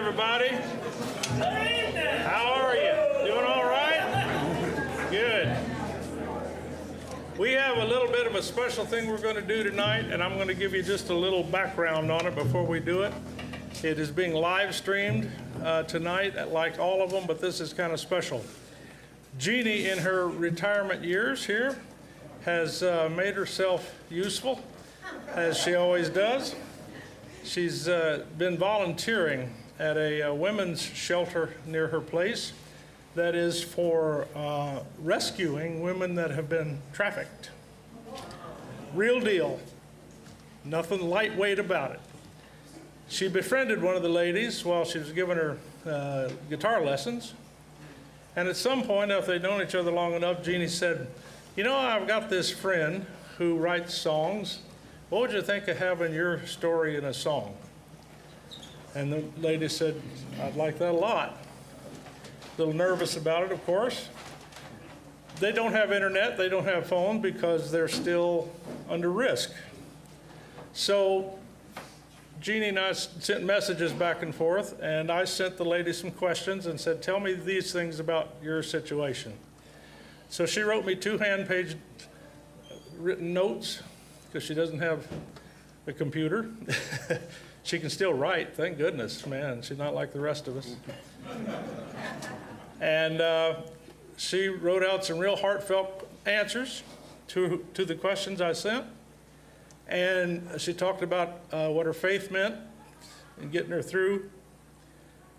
everybody. How are you? Doing all right? Good. We have a little bit of a special thing we're going to do tonight, and I'm going to give you just a little background on it before we do it. It is being live streamed tonight, like all of them, but this is kind of special. Jeannie, in her retirement years here, has made herself useful, as she always does. She's been volunteering at a women's shelter near her place that is for rescuing women that have been trafficked. Real deal. Nothing lightweight about it. She befriended one of the ladies while she was giving her guitar lessons. And at some point, after they'd known each other long enough, Jeannie said, "You know, I've got this friend who writes songs. What would you think of having your story in a song?" And the lady said, "I'd like that a lot." A little nervous about it, of course. They don't have internet, they don't have phone because they're still under risk. So Jeannie and I sent messages back and forth, and I sent the lady some questions and said, "Tell me these things about your situation." So she wrote me 2 hand-page written notes, because she doesn't have a computer. She can still write, thank goodness, man. She's not like the rest of us. And she wrote out some real heartfelt answers to the questions I sent. And she talked about what her faith meant in getting her through.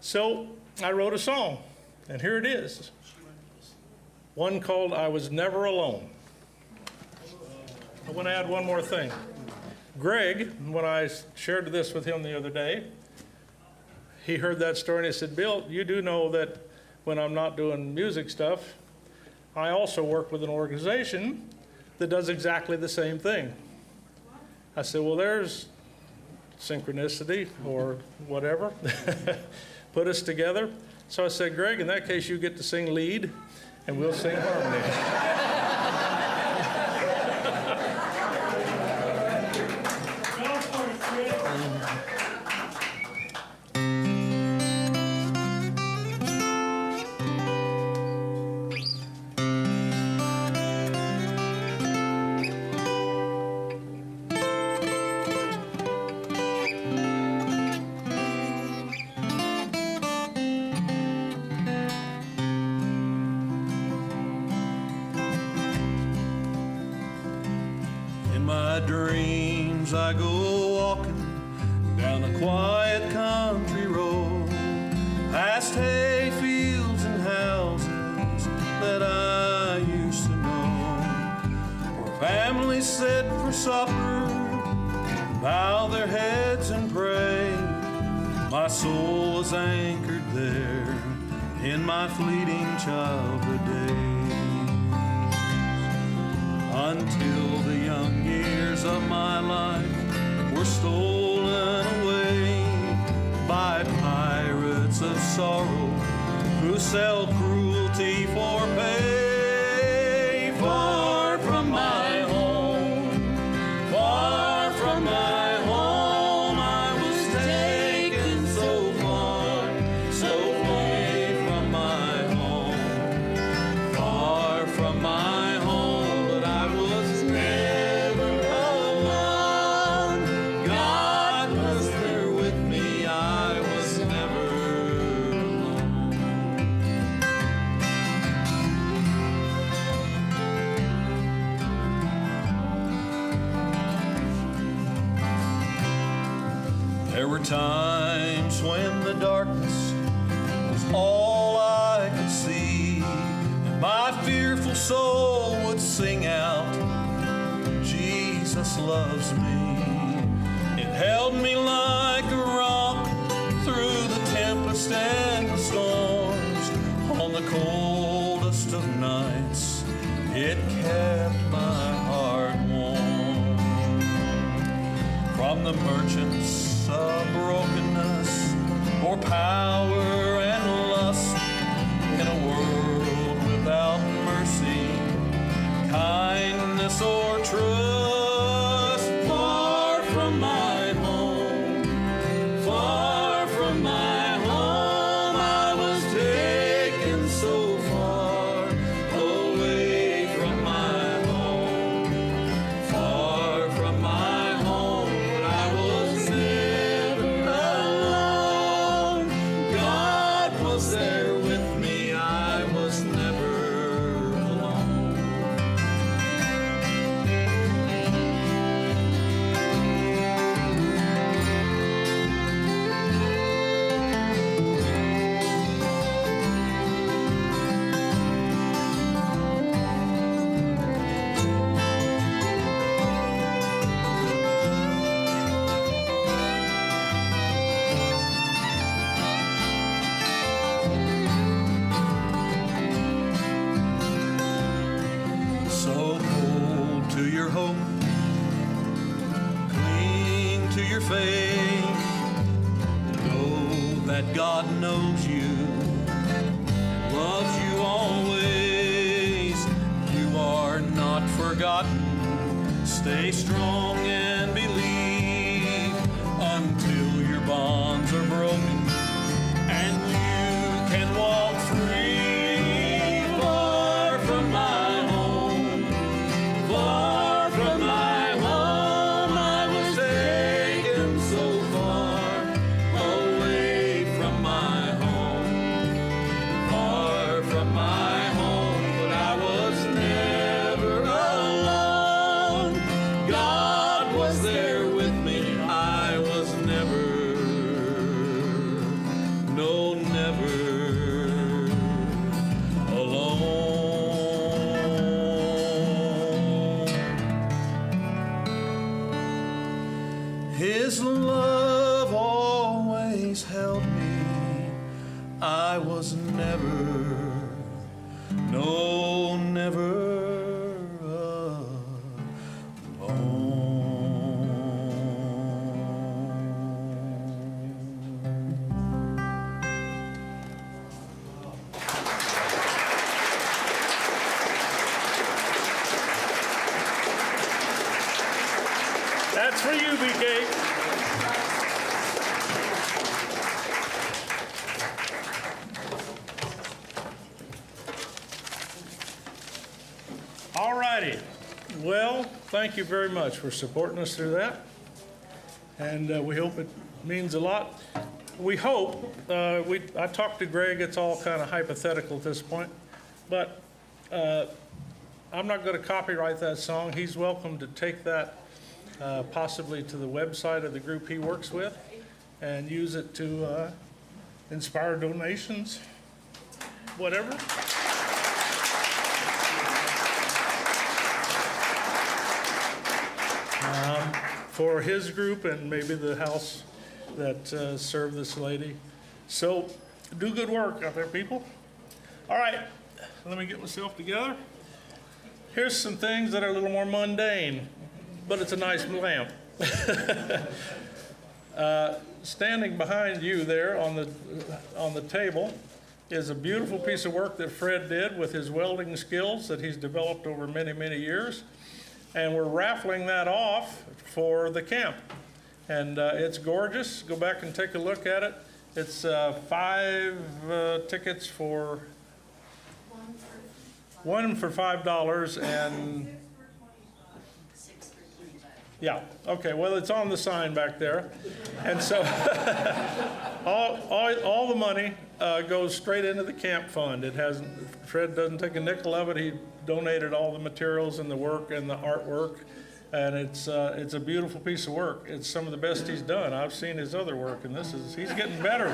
So I wrote a song, and here it is. One called "I Was Never Alone." I want to add one more thing. Greg, when I shared this with him the other day, he heard that story and he said, "Bill, you do know that when I'm not doing music stuff, I also work with an organization that does exactly the same thing." I said, "Well, there's synchronicity or whatever. Put us together." So I said, "Greg, in that case, you get to sing lead and we'll sing harmony." Dreams I go walking down a quiet country road, past hay fields and houses that I used to know, where families sit for supper, bow their heads and pray. My soul is anchored there in my fleeting childhood days, until the young years of my life were stolen away by pirates of sorrow who sell cruelty for pay. Far from my home, far from my home, I was taken so far, so away from my home, far from my home. There were times when the darkness was all I could see, and my fearful soul would sing out, "Jesus loves me." It held me like a rock through the tempest and the storms. On the coldest of nights, it kept my heart warm. From the merchants of brokenness, or power and lust, in a world without mercy, kindness or trust, far from my home, far from my home. God knows you and loves you always. You are not forgotten. Stay strong and believe until your bonds are broken and you can walk free. Far from my home, far from my home, I was taken so far away from my home, far from my home, but I was never alone. God was there with me, I was never, no, never alone. His love always held me, I was never, no, never That's for you, BK. All righty. Well, thank you very much for supporting us through that. And we hope it means a lot. We hope, I talked to Greg, it's all kind of hypothetical at this point, but I'm not going to copyright that song. He's welcome to take that possibly to the website of the group he works with and use it to inspire donations, whatever. For his group and maybe the house that served this lady. So do good work out there, people. All right, let me get myself together. Here's some things that are a little more mundane, but it's a nice lamp. Standing behind you there on the table is a beautiful piece of work that Fred did with his welding skills that he's developed over many, many years. And we're raffling that off for the camp. And it's gorgeous. Go back and take a look at it. It's 5 tickets for one for $5 and yeah, okay, well, it's on the sign back there. And so all the money goes straight into the camp fund. Fred doesn't take a nickel of it. He donated all the materials and the work and the artwork. And it's a beautiful piece of work. It's some of the best he's done. I've seen his other work, and he's getting better.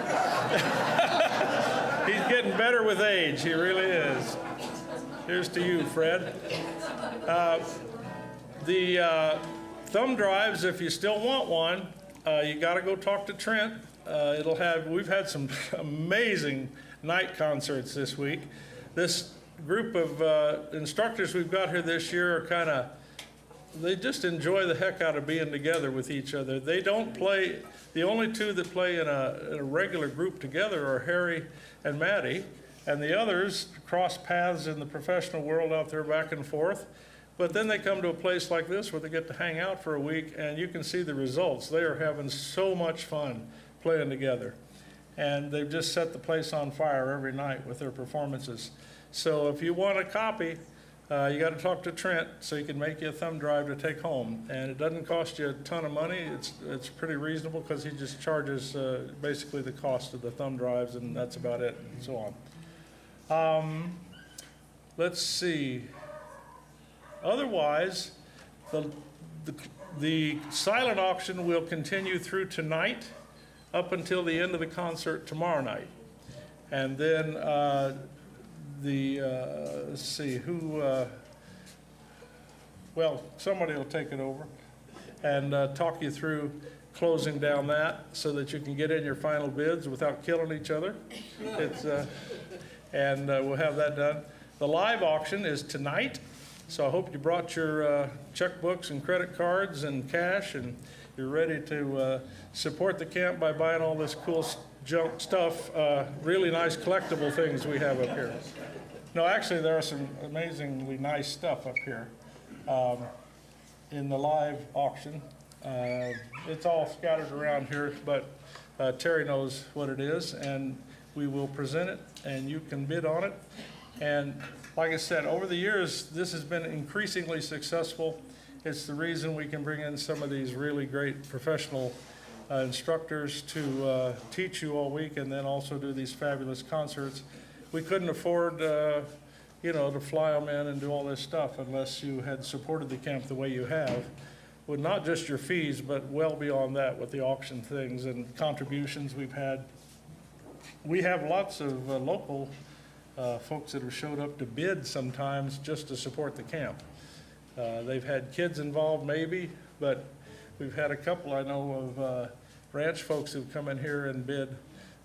He's getting better with age, he really is. Here's to you, Fred. The thumb drives, if you still want one, you got to go talk to Trent. We've had some amazing night concerts this week. This group of instructors we've got here this year are they just enjoy the heck out of being together with each other. They don't play, the only two that play in a regular group together are Harry and Maddie, and the others cross paths in the professional world out there back and forth. But then they come to a place like this where they get to hang out for a week, and you can see the results. They are having so much fun playing together. And they've just set the place on fire every night with their performances. So if you want a copy, you got to talk to Trent so he can make you a thumb drive to take home. And it doesn't cost you a ton of money. It's pretty reasonable because he just charges basically the cost of the thumb drives, and that's about it, and so on. Let's see. Otherwise, the silent auction will continue through tonight up until the end of the concert tomorrow night. And then let's see, well, somebody will take it over and talk you through closing down that so that you can get in your final bids without killing each other. And we'll have that done. The live auction is tonight. So I hope you brought your checkbooks and credit cards and cash, and you're ready to support the camp by buying all this cool junk stuff, really nice collectible things we have up here. No, actually, there are some amazingly nice stuff up here in the live auction. It's all scattered around here, but Teri knows what it is, and we will present it, and you can bid on it. And like I said, over the years, this has been increasingly successful. It's the reason we can bring in some of these really great professional instructors to teach you all week, and then also do these fabulous concerts. We couldn't afford, you know, to fly them in and do all this stuff unless you had supported the camp the way you have, with not just your fees, but well beyond that with the auction things and contributions we've had. We have lots of local folks that have showed up to bid sometimes just to support the camp. They've had kids involved maybe, but we've had a couple I know of ranch folks who've come in here and bid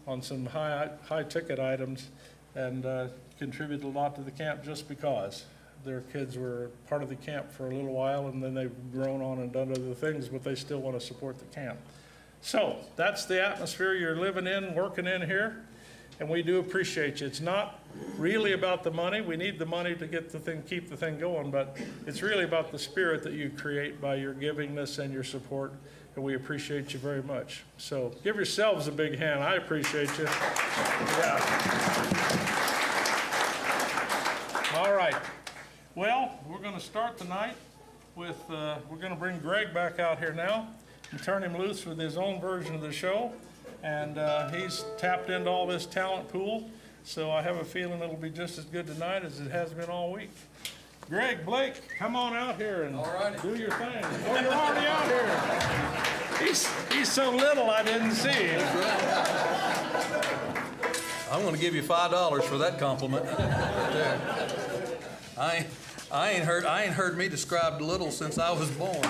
on some high ticket items and contributed a lot to the camp just because their kids were part of the camp for a little while, and then they've grown on and done other things, but they still want to support the camp. So that's the atmosphere you're living in, working in here, and we do appreciate you. It's not really about the money. We need the money to get the thing, keep the thing going, but it's really about the spirit that you create by your givingness and your support, and we appreciate you very much. So give yourselves a big hand. I appreciate you. Yeah. All right. Well, we're going to start tonight with, we're going to bring Greg back out here now and turn him loose with his own version of the show. And he's tapped into all this talent pool, so I have a feeling it'll be just as good tonight as it has been all week. Greg, Blake, come on out here and do your thing. Oh, you're already out here. He's so little I didn't see him. I'm going to give you $5 for that compliment. I ain't heard me described little since I was born.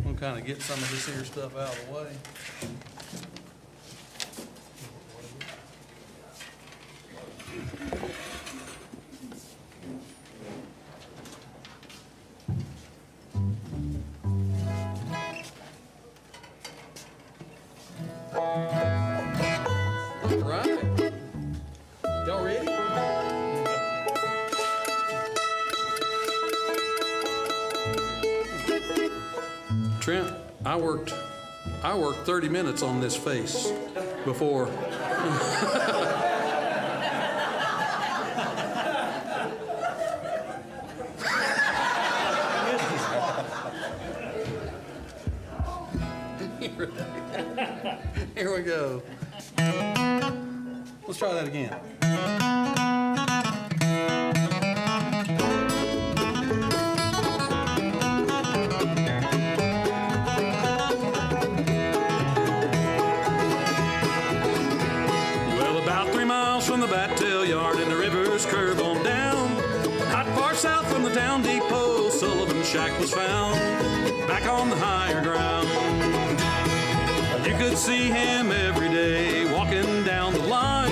I'm kind of get some of this here stuff out of the way. Trent, I worked 30 minutes on this face before. Here we go. Let's try that again. Shack was found back on the higher ground. You could see him every day walking down the line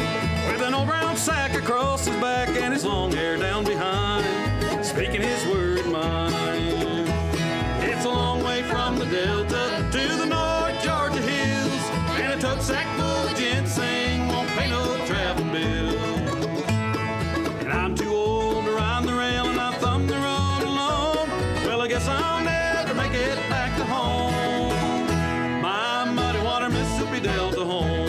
with an old brown sack across his back and his long hair down behind, speaking his word mind. It's a long way from the Delta to the North Georgia hills, and a tote sack full of ginseng won't pay no travel bill. And I'm too old to ride the rail, and I thumb the road alone. Well, I guess I'll never make it back to home, my muddy water Mississippi Delta home.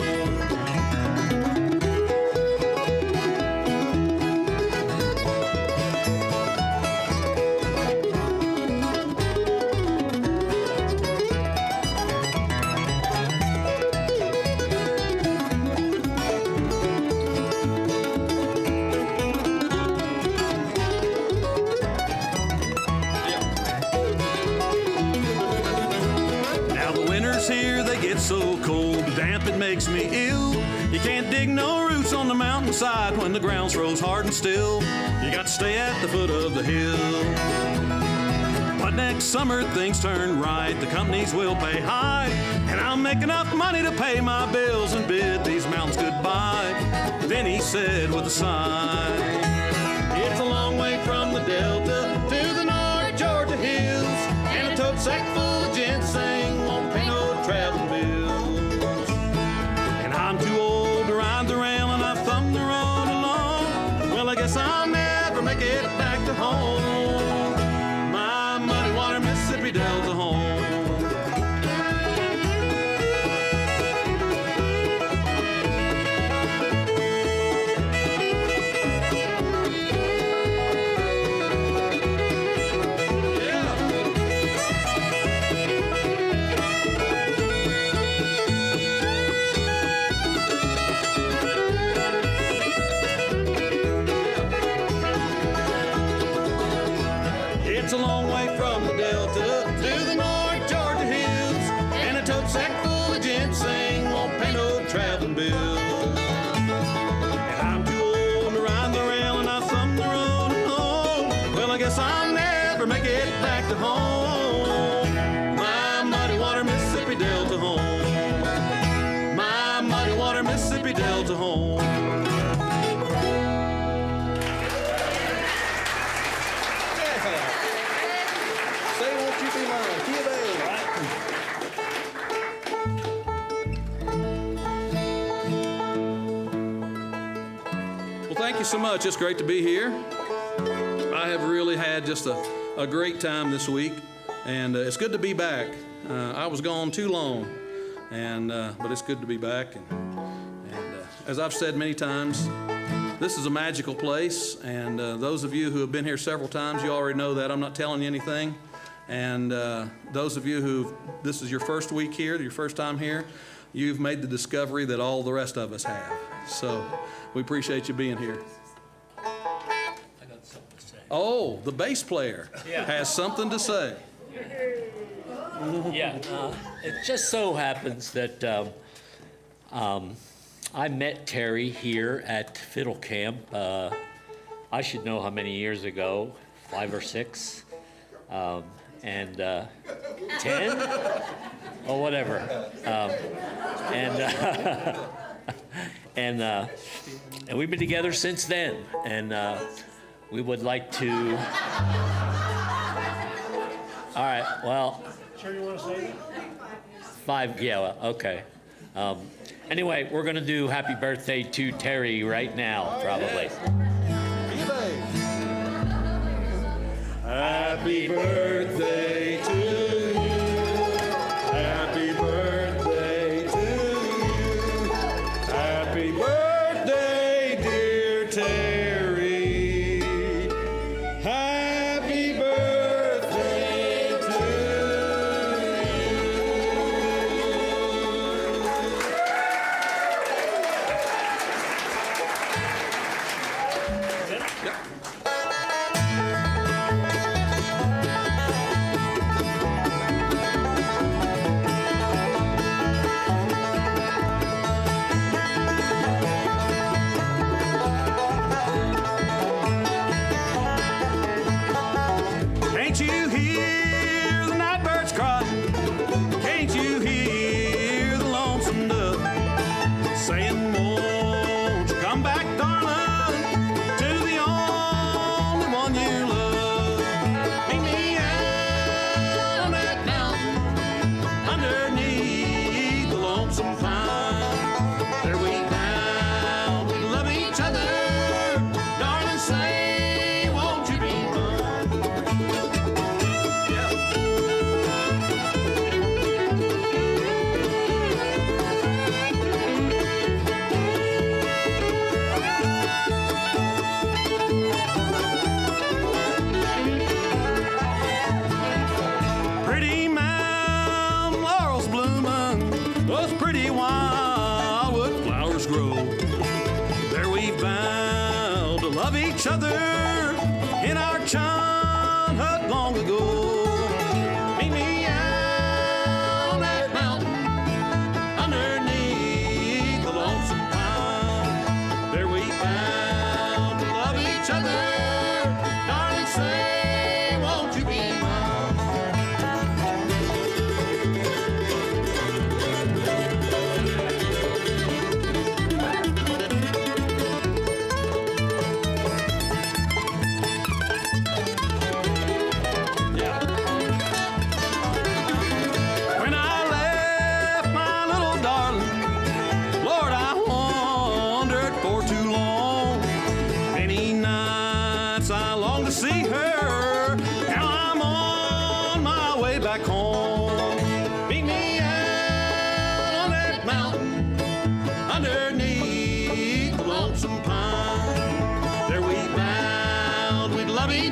Here they get so cold, damp it makes me ill. You can't dig no roots on the mountainside when the ground's froze hard and still. You got to stay at the foot of the hill. But next summer things turn right, the companies will pay high, and I'll make enough money to pay my bills and bid these mountains goodbye. Then he said with a sigh, it's a long way from the Delta to the North Georgia hills, and a tote sack full of ginseng won't pay no traveling bills. And I'm too old to ride the rail and I thumb the road along. Well, I guess I'll never make it back to home. My muddy water Mississippi Delta home. It's a long way from the Delta to the North Georgia hills, and a tote sack full of ginseng won't pay no traveling bills. And I'm too old to ride the rail and I thumb the road alone. Well, I guess I'll never make it back to home. My muddy water Mississippi Delta home. My muddy water Mississippi Delta home. Say, won't you be mine? Key of A. Well, thank you so much. It's great to be here. I have really had just a great time this week, and it's good to be back. I was gone too long, but it's good to be back. And as I've said many times, this is a magical place, and those of you who have been here several times, you already know that. I'm not telling you anything. And those of you who, this is your first week here, your first time here, you've made the discovery that all the rest of us have. So we appreciate you being here. I got something to say. Oh, the bass player has something to say. Yeah, it just so happens that I met Teri here at Fiddle Camp. I should know how many years ago, 5 or 6. And 10 or whatever, and we've been together since then, and we would like to. All right, well. Sure you want to say that? 5, yeah, well, okay. Anyway, we're gonna do Happy Birthday to Teri right now, probably. Happy birthday to you. Happy birthday to you. Happy birthday, dear Teri. Happy birthday to you. Can't you hear the night birds cry? Can't you hear the lonesome dove saying, won't you come back, darling, to the only one you love? Meet me out on that mountain underneath the lonesome pine. There we found we love each other, darling, say, won't you be mine? Pretty mountain laurels blooming, those pretty wine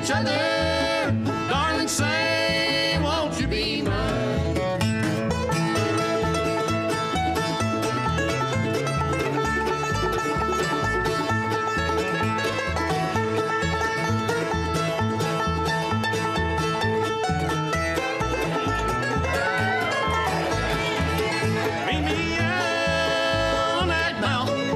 each other. Darling, say, won't you be mine? Meet me out on that mountain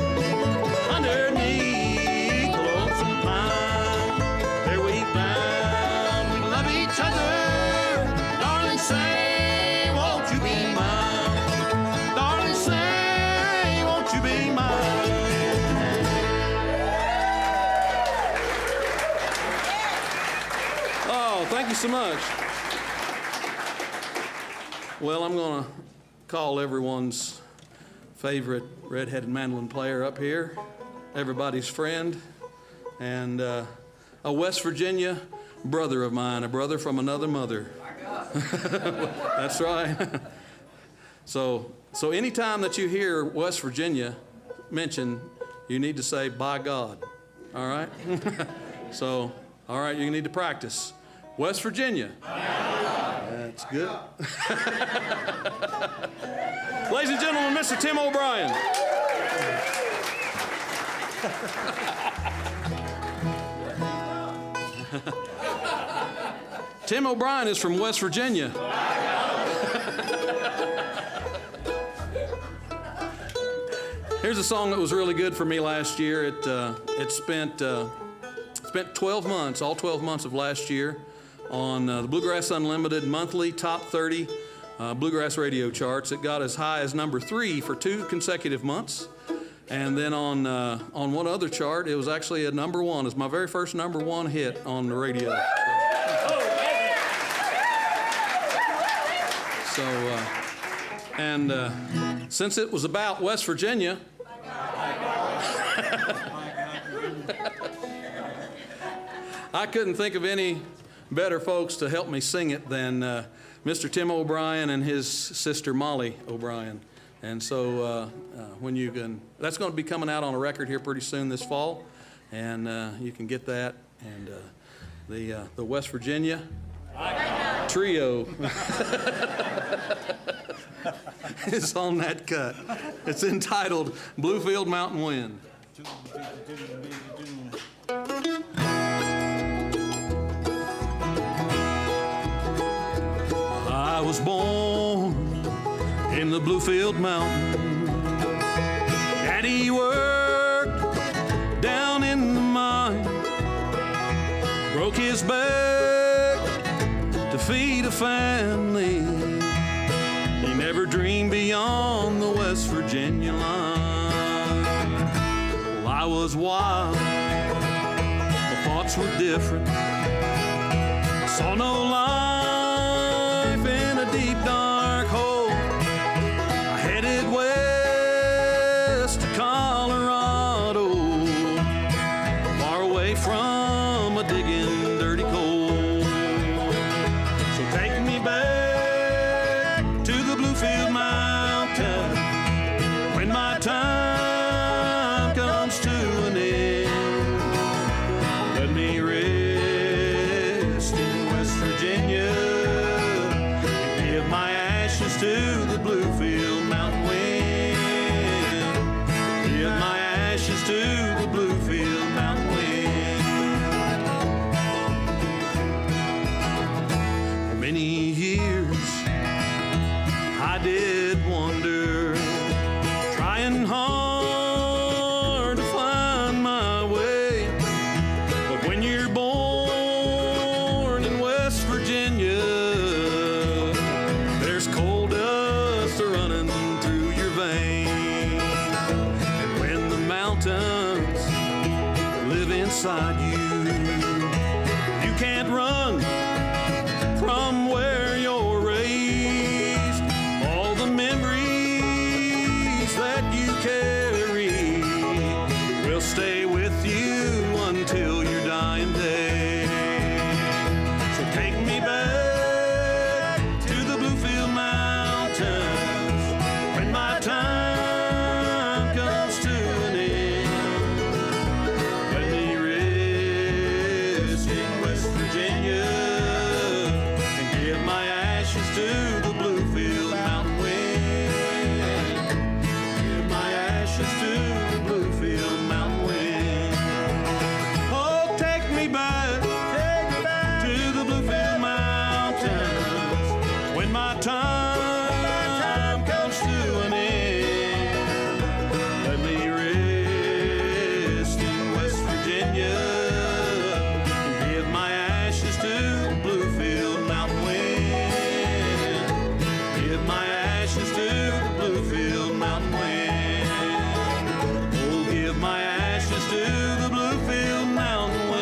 underneath the lonesome pine. There we found we love each other. Darling, say, won't you be mine? Darling, say, won't you be mine? Oh, thank you so much. Well, I'm going to call everyone's favorite red-headed mandolin player up here, everybody's friend, and a West Virginia brother of mine, a brother from another mother. That's right. So anytime that you hear West Virginia mentioned, you need to say, by God, all right? So, all right, you need to practice. West Virginia. That's good. Ladies and gentlemen, Mr. Tim O'Brien. Tim O'Brien is from West Virginia. Here's a song that was really good for me last year. It spent 12 months, all 12 months of last year, on the Bluegrass Unlimited monthly top 30 bluegrass radio charts. It got as high as number 3 for 2 consecutive months. And then on one other chart, it was actually a number 1. It's my very first number 1 hit on the radio. Since it was about West Virginia, I couldn't think of any better folks to help me sing it than Mr. Tim O'Brien and his sister Molly O'Brien. And so when you can, that's going to be coming out on a record here pretty soon this fall, and you can get that. And the West Virginia trio is on that cut. It's entitled Bluefield Mountain Wind. I was born in the Bluefield Mountain. Daddy worked down in the mine, broke his back to feed a family. He never dreamed beyond the West Virginia line. Well, I was wild, my thoughts were different. Saw no life in a deep dark hole. I headed west to Colorado, far away from a digging dirty coal. So take me back to the Bluefield Mountain when my time comes to an end. Let me rest in West Virginia and give my ashes to the Bluefield Mountain wind. Give my ashes to the Bluefield Mountain wind. For many years I did wander, trying hard to find my way. But when you're born in West Virginia, there's coal dust running through your veins. And when the mountains live inside you, you can't run from where you're raised. All the memories that you carry will stay with you until your dying day. So take me back to the Bluefield Mountains when my time comes to an end. Let me rest ashes to the Bluefield mountain wind. Oh, give my ashes to the Bluefield mountain wind.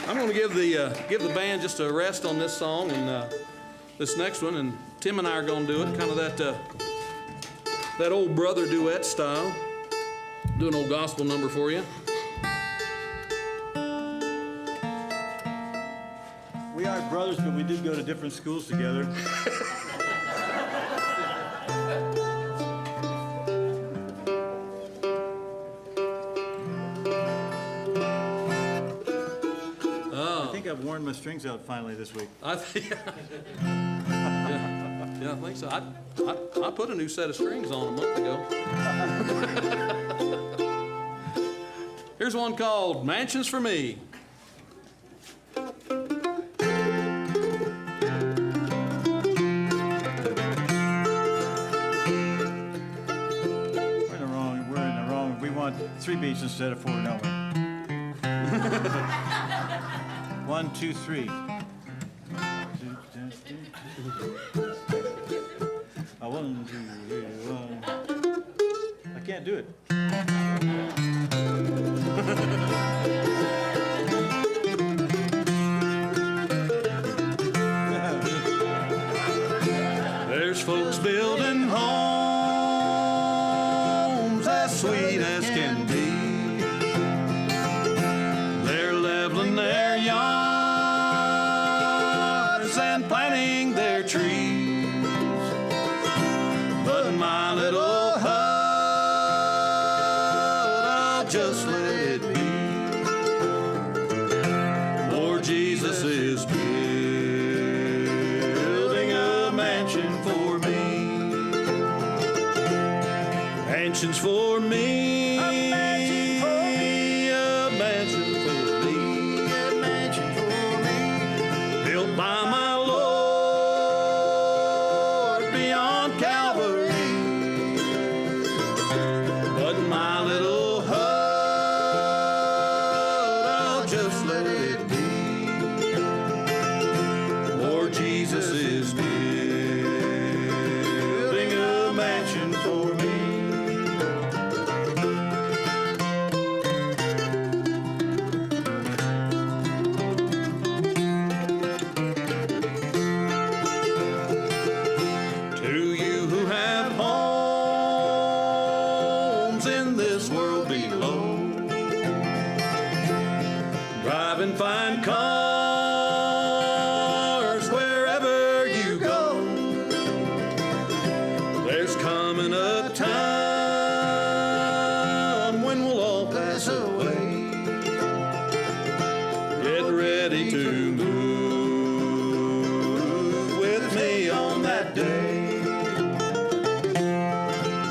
I'm going to give the band just a rest on this song and this next one, and Tim and I are going to do it, kind of that old brother duet style. Do an old gospel number for you. We are brothers, but we did go to different schools together. I think I've worn my strings out finally this week. Yeah, I think so. I put a new set of strings on a month ago. Here's one called Mansions for Me. We're in the wrong. We want 3 beats instead of 4, don't we? 1, 2, 3. A 1, 2, 3, 1. I can't do it. There's folks building homes as sweet as can be. They're leveling their yards and planting their trees. But my little hut, I'll just let it be. Lord Jesus is building a mansion for me. Mansions for me. A mansion for me. A mansion for me. A mansion for me. Built by my Lord beyond Calvary. But my little hut, I'll just let it be. Lord Jesus is building a mansion for me. To you who have homes in this world below, driving fine cars wherever you go, there's coming a time when we'll all pass away. Get ready to move with me on that day.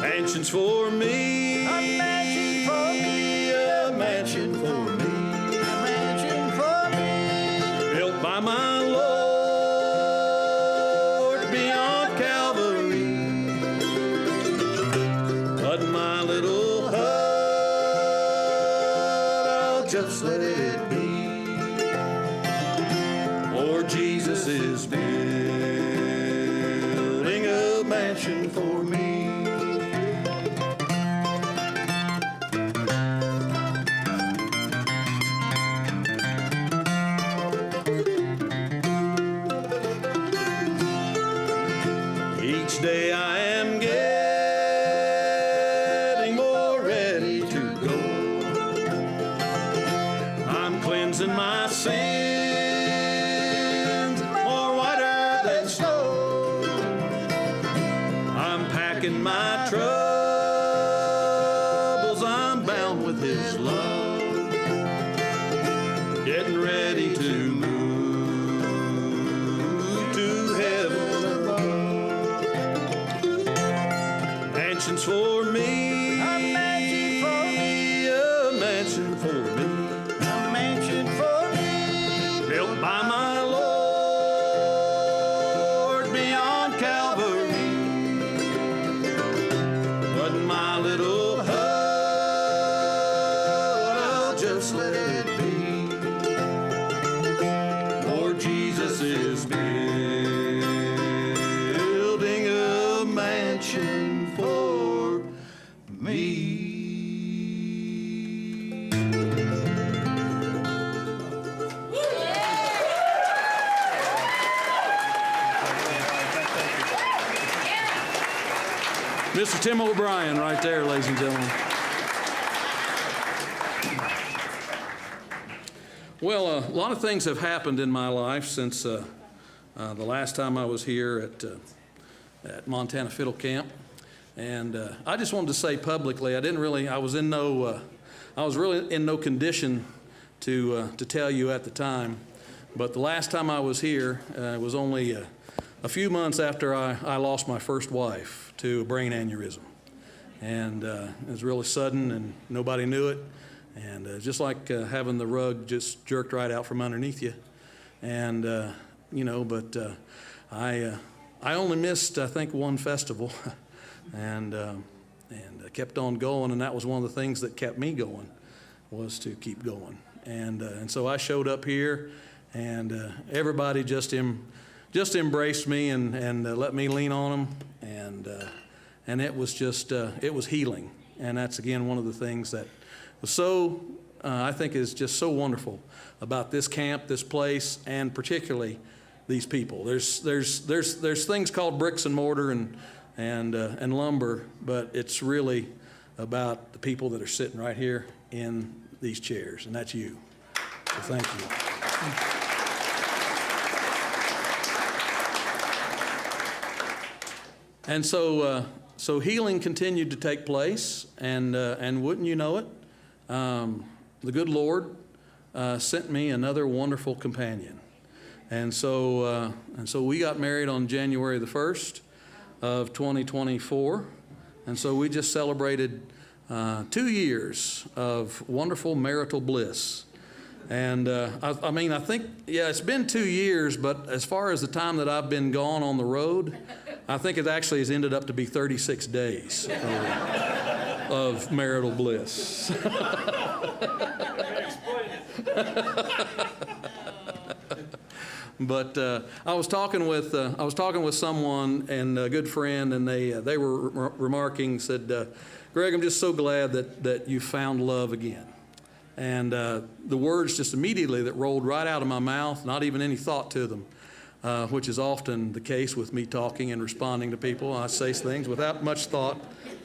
Mansions for me. A mansion for me. A mansion for me. A mansion for me. Built by my Lord beyond Calvary. But my little hut, I'll just let it be. Lord Jesus is building a mansion for me. Each day I am getting more ready to go. I'm cleansing my sins more whiter than snow. I'm packing my troubles, I'm bound with His love. Getting ready to move to heaven above. Mansions for me. A mansion for me. A mansion for me. A mansion for me. Built by my Lord beyond Mr. Tim O'Brien right there, ladies and gentlemen. Well, a lot of things have happened in my life since the last time I was here at Montana Fiddle Camp. And I just wanted to say publicly, I was really in no condition to tell you at the time. But the last time I was here was only a few months after I lost my first wife to a brain aneurysm. And it was really sudden and nobody knew it. And just like having the rug just jerked right out from underneath you. And, but I only missed, I think, one festival. and I kept on going, and that was one of the things that kept me going, was to keep going. And so I showed up here, and everybody just embraced me and let me lean on them, and it was just it was healing. And that's again one of the things that was so I think is just so wonderful about this camp, this place, and particularly these people. There's things called bricks and mortar and lumber, but it's really about the people that are sitting right here in these chairs, and that's you. So thank you. And so healing continued to take place, and wouldn't you know it, the good Lord sent me another wonderful companion. And so we got married on January the 1st of 2024, and so we just celebrated 2 years of wonderful marital bliss. And I think, it's been 2 years, but as far as the time that I've been gone on the road, I think it actually has ended up to be 36 days of marital bliss. But I was talking with someone and a good friend, and they were remarking, said, Greg, I'm just so glad that you found love again. And the words just immediately that rolled right out of my mouth, not even any thought to them, which is often the case with me talking and responding to people. I say things without much thought,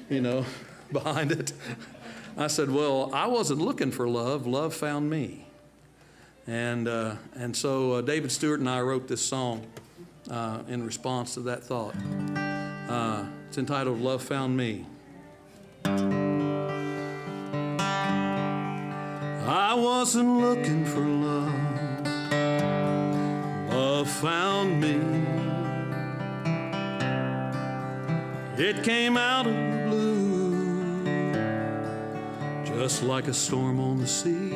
behind it. I said, well, I wasn't looking for love. Love found me. And so David Stewart and I wrote this song in response to that thought. It's entitled Love Found Me. I wasn't looking for love, love found me. It came out of the blue, just like a storm on the sea.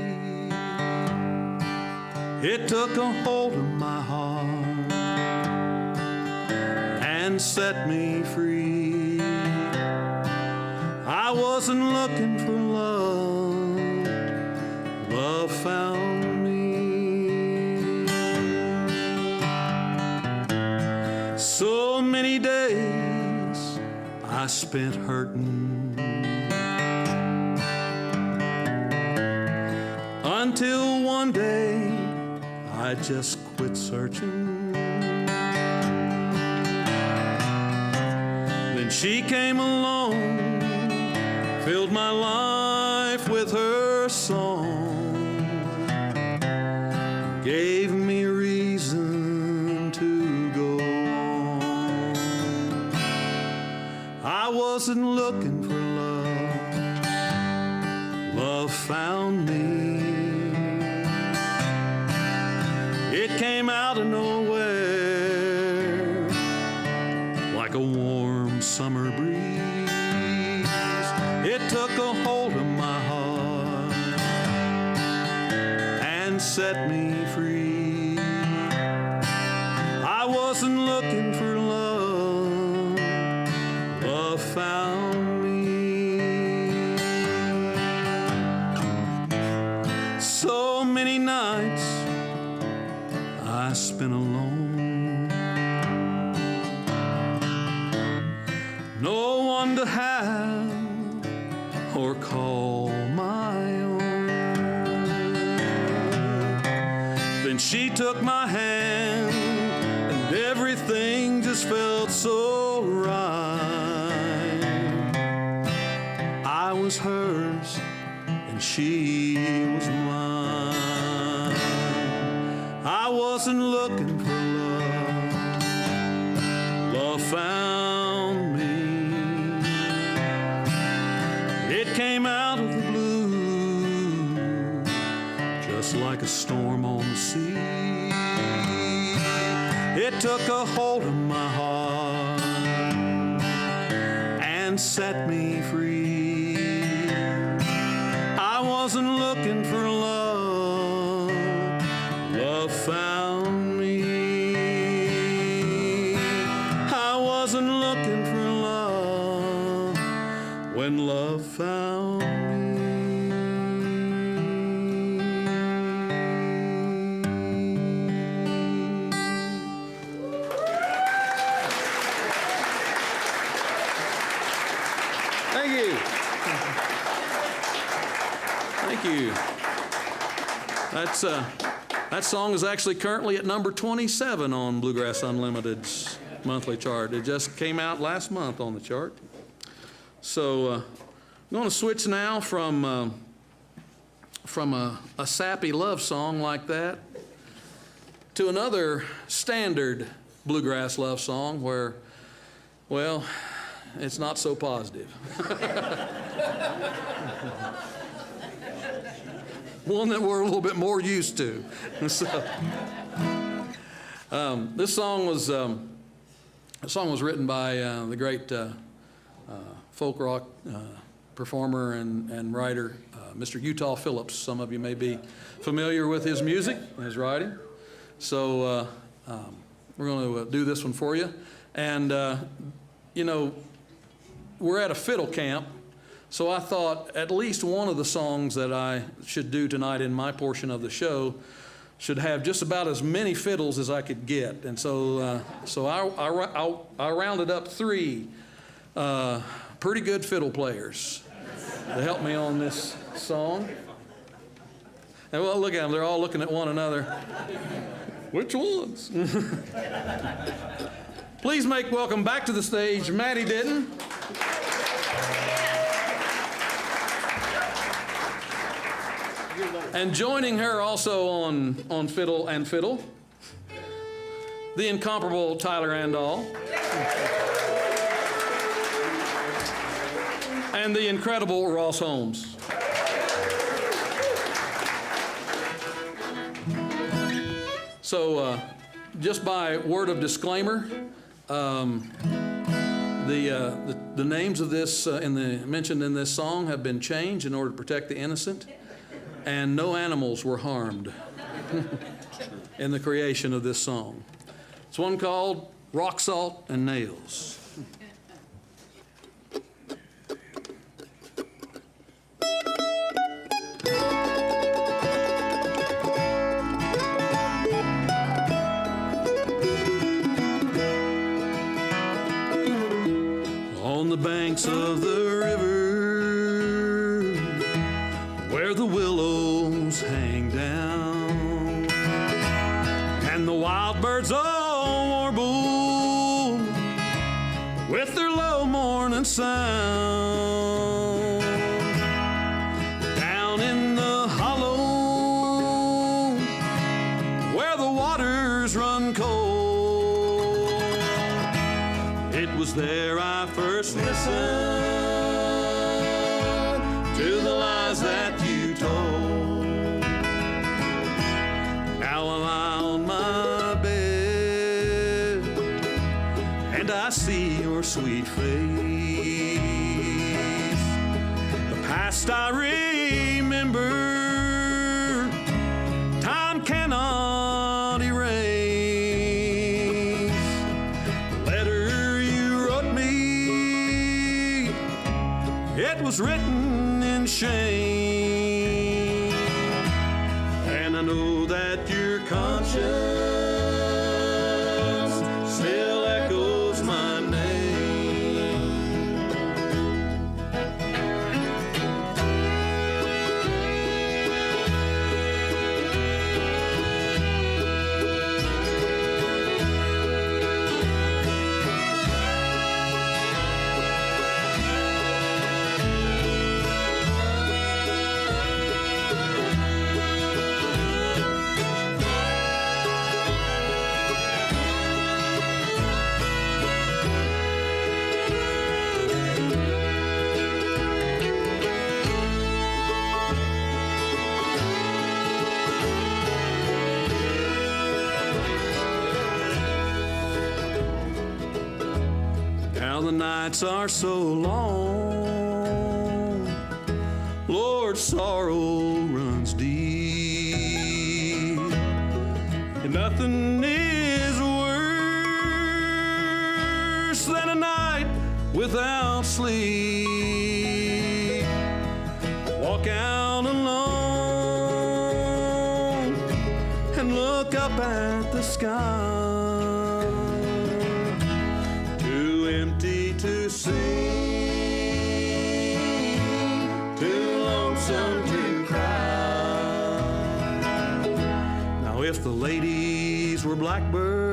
It took a hold of my heart and set me free. I wasn't looking for love, love found me. So many days I spent hurting, until one day I just quit searching. Then she came along, filled my life with her song, gave me reason to go on. I wasn't looking for love, love found me. It came out of nowhere, like a warm summer breeze. It took a hold of my heart and set me free. I wasn't looking for love, love found me. So many nights I spent alone, no one to have or call my own. Then she took my hand and everything just felt so right. was hers and she was mine. I wasn't looking for love. Love found me. It came out of the blue, just like a storm on the sea. It took a hold of my heart and set me free. I wasn't looking for love. Love found me. I wasn't looking for love when love found me. Thank you. Thank you. That song is actually currently at number 27 on Bluegrass Unlimited's monthly chart. It just came out last month on the chart. So I'm going to switch now from a sappy love song like that to another standard bluegrass love song where, well, it's not so positive. One that we're a little bit more used to. So, this song was written by the great folk rock performer and writer, Mr. Utah Phillips. Some of you may be familiar with his music, his writing. So we're going to do this one for you. And, you know, we're at a fiddle camp, so I thought at least one of the songs that I should do tonight in my portion of the show should have just about as many fiddles as I could get. And so I rounded up three pretty good fiddle players to help me on this song. And well, look at them, they're all looking at one another. Which ones? Please make welcome back to the stage Maddie Ditton. And joining her also on fiddle and fiddle, the incomparable Tyler Andall. And the incredible Ross Holmes. So just by word of disclaimer, the names of this mentioned in this song have been changed in order to protect the innocent, and no animals were harmed in the creation of this song. It's one called Rock Salt and Nails. On the banks of the river, where the willows hang down, and the wild birds all warble with their low morning sound, down in the hollow where the waters run cold, it was there I first listened to the lies that you told. Now I lie on my bed and I see your sweet face. The past I remember, time cannot erase. The letter you wrote me, it was written in shame, and I know that your conscience still echoes my name. the nights are so long, Lord, sorrow runs deep, and nothing is worse than a night without sleep. Walk out alone and look up at the sky. Too empty to sing, too lonesome to cry. Now if the ladies were blackbirds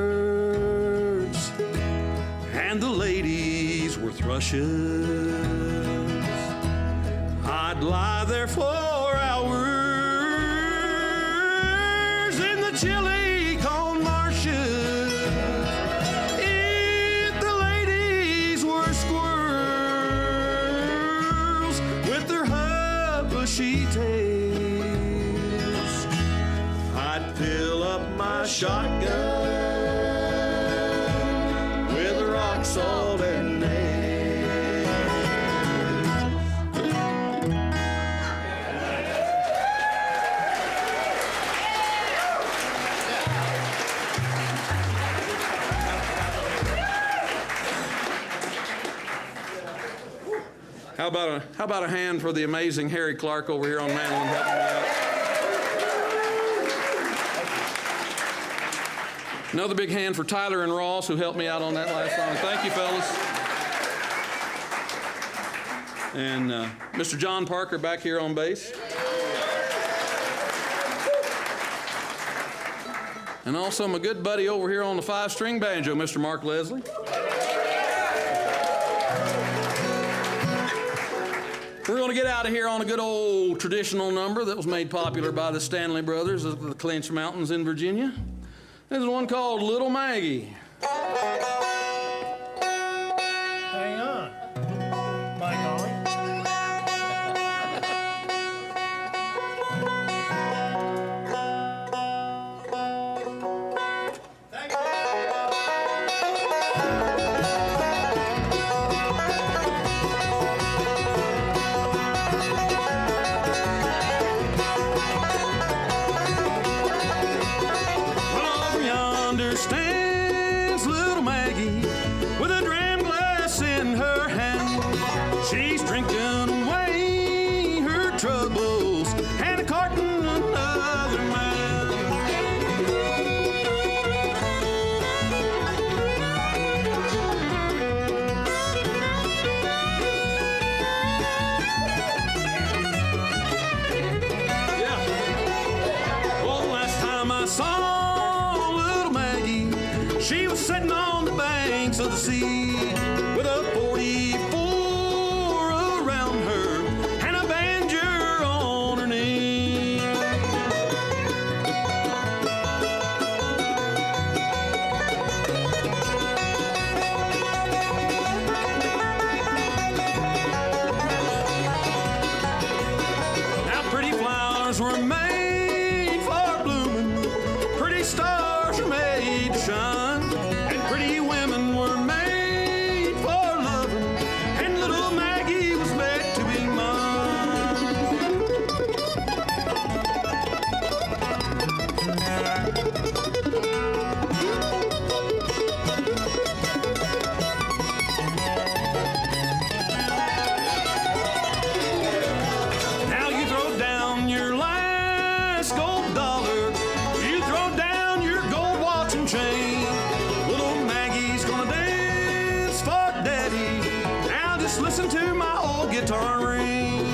and the ladies were thrushes, I'd lie there for hours in the chilly cold marshes. If the ladies were squirrels with their bushy tails, I'd fill up my shotgun with rock salt and nails. How about a hand for the amazing Harry Clark over here on mandolin helping me out. Another big hand for Tyler and Ross who helped me out on that last song. Thank you, fellas. And Mr. John Parker back here on bass. And also my good buddy over here on the 5-string banjo, Mr. Mark Leslie. We're going to get out of here on a good old traditional number that was made popular by the Stanley Brothers of the Clinch Mountains in Virginia. This is one called Little Maggie. Hang on. My golly. Stands little Maggie with a dram glass in her hand. She's drinking away her troubles and a carton another man. Yeah. Well, last time I saw she was sitting on the banks of the sea with a 44 around her and a banjo on her knee. Now pretty flowers were made for blooming, pretty stars were made to shine. Pretty women were made for loving, and little Maggie was meant to be mine. Now you throw down your last gold dollar, you throw down your gold watch and chain. Listen to my old guitar ring.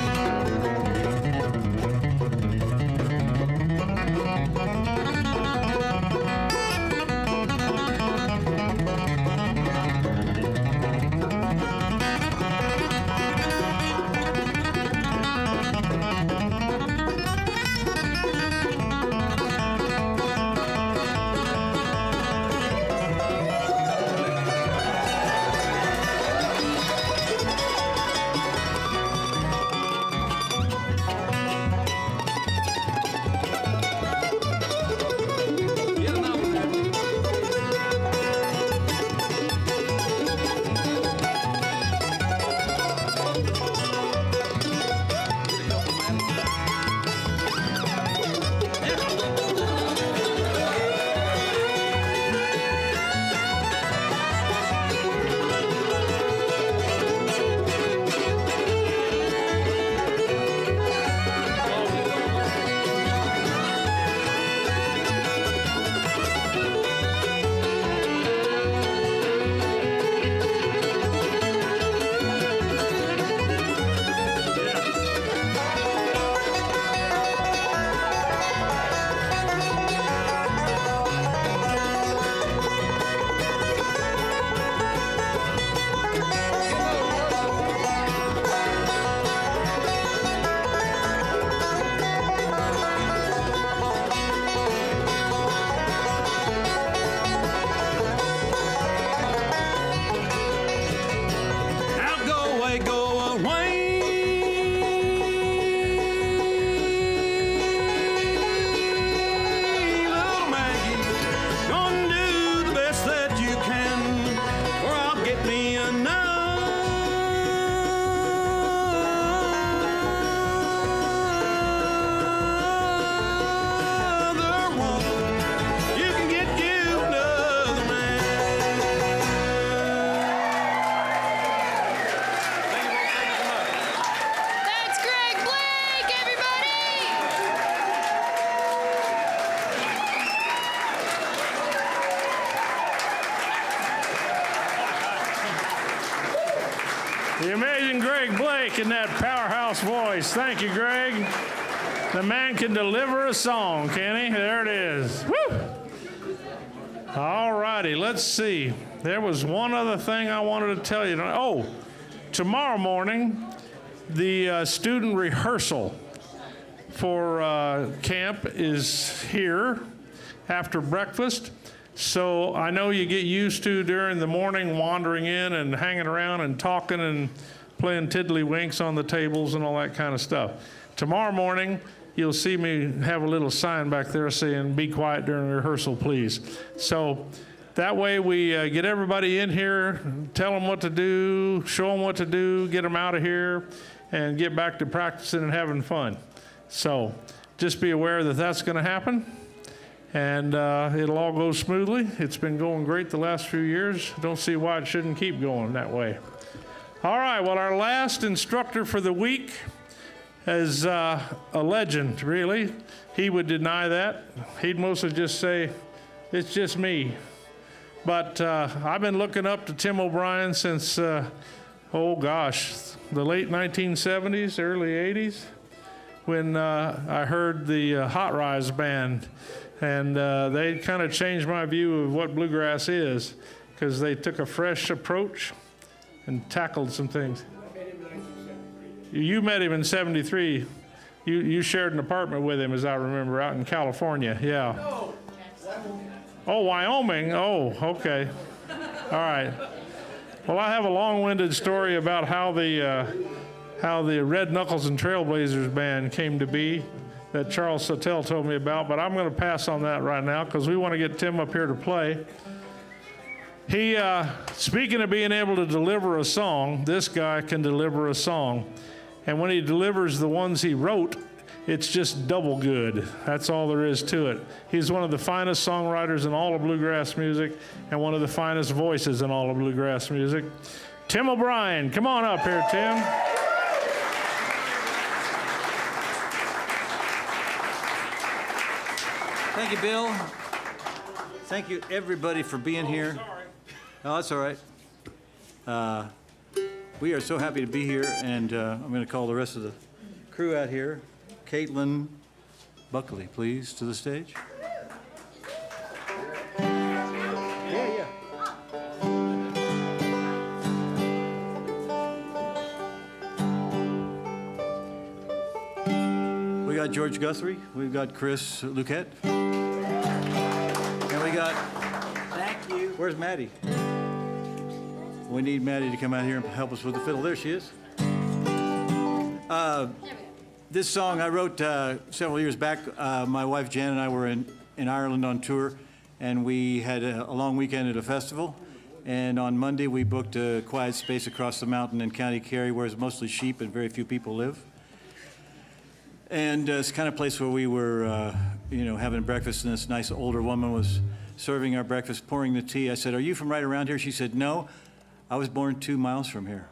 The amazing Greg Blake in that powerhouse voice. Thank you, Greg. The man can deliver a song, can he? There it is. Woo! All righty, let's see. There was one other thing I wanted to tell you. Oh, tomorrow morning, the student rehearsal for camp is here after breakfast. So I know you get used to during the morning wandering in and hanging around and talking and playing tiddlywinks on the tables and all that kind of stuff. Tomorrow morning, you'll see me have a little sign back there saying, "Be quiet during rehearsal, please." So that way we get everybody in here, tell them what to do, show them what to do, get them out of here, and get back to practicing and having fun. So just be aware that that's going to happen. And it'll all go smoothly. It's been going great the last few years. Don't see why it shouldn't keep going that way. All right, well, our last instructor for the week is a legend, really. He would deny that. He'd mostly just say, "It's just me." But I've been looking up to Tim O'Brien since, oh gosh, the late 1970s, early 80s, when I heard the Hot Rise Band. And they kind of changed my view of what bluegrass is, because they took a fresh approach and tackled some things. You met him in '73. You shared an apartment with him, as I remember, out in California. Yeah. Oh, Wyoming. Oh, okay. All right. Well, I have a long-winded story about how the Red Knuckles and Trailblazers band came to be, that Charles Sottel told me about, but I'm going to pass on that right now because we want to get Tim up here to play. He, speaking of being able to deliver a song, this guy can deliver a song. And when he delivers the ones he wrote, it's just double good. That's all there is to it. He's one of the finest songwriters in all of bluegrass music and one of the finest voices in all of bluegrass music. Tim O'Brien, come on up here, Tim. Thank you, Bill. Thank you, everybody, for being here. Oh, that's all right. We are so happy to be here, and I'm going to call the rest of the crew out here. Caitlin Buckley, please, to the stage. Yeah. We got George Guthrie. We've got Chris Luquette. And we got... Thank you. Where's Maddie? We need Maddie to come out here and help us with the fiddle. There she is. This song I wrote several years back. My wife Jan and I were in Ireland on tour, and we had a long weekend at a festival. And on Monday we booked a quiet space across the mountain in County Kerry, where it's mostly sheep and very few people live. And it's the kind of place where we were, having breakfast, and this nice older woman was serving our breakfast, pouring the tea. I said, "Are you from right around here?" She said, "No, I was born 2 miles from here."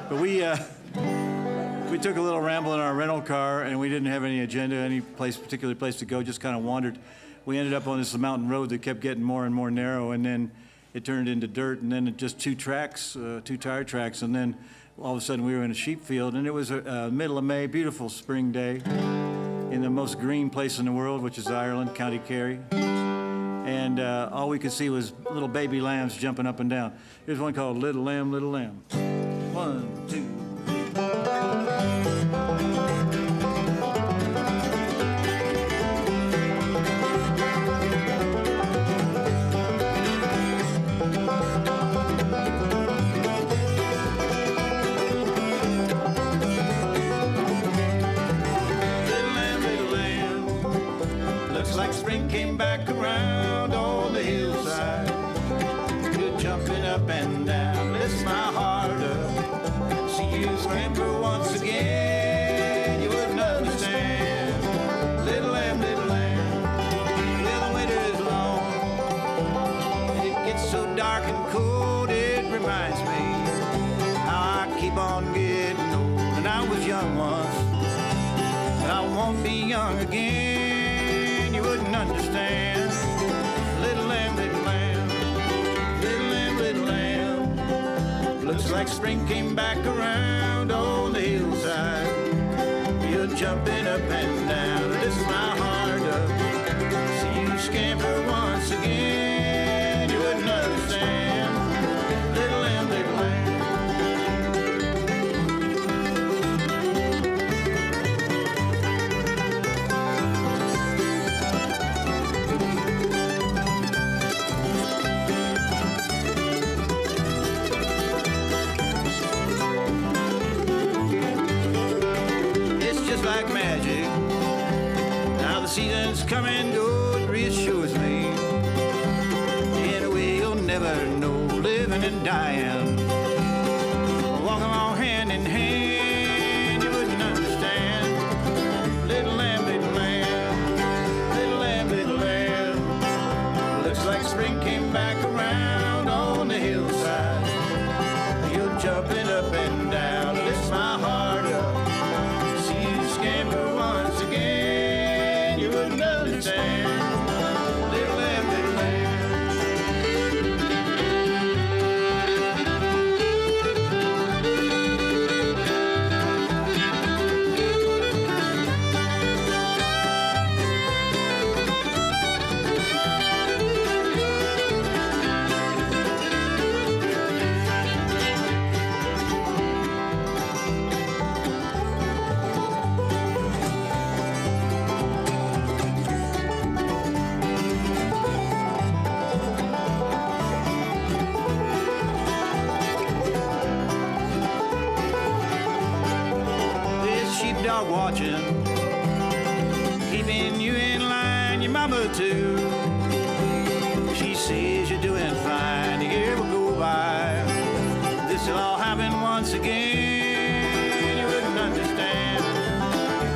But we took a little ramble in our rental car, and we didn't have any agenda, any particular place to go, just kind of wandered. We ended up on this mountain road that kept getting more and more narrow, and then it turned into dirt, and then just 2 tire tracks, and then all of a sudden we were in a sheep field, and it was a middle of May, beautiful spring day in the most green place in the world, which is Ireland, County Kerry. And all we could see was little baby lambs jumping up and down. Here's one called Little Lamb, Little Lamb. 1, 2, 3. Like spring came back around on the hillside. Good jumping up and down, lifts my heart up. See you scamper once again, you wouldn't understand. Little lamb, well, the winter is long. It gets so dark and cold, it reminds me how I keep on getting old. And I was young once, but I won't be young again. You wouldn't understand. Little lamb, little lamb, little like spring came back around on the hillside. You're jumping up and down, this is my heart up. See you scamper once again, you wouldn't understand. Little lamb, little lamb. Like magic. Now the seasons come and go, it reassures me. In a way you'll never know, living and dying, walking along hand in hand, you wouldn't understand. Little lamb, little lamb, little lamb, little lamb. Looks like spring came back around on the hillside. You're jumping up and down, lifts my heart up. Scamper once again, you wouldn't understand. Little lamb, little lamb. Sheepdog watching, keeping you in line, your mama too. She says you're doing fine, the year will go by. This will all happen once again, you wouldn't understand.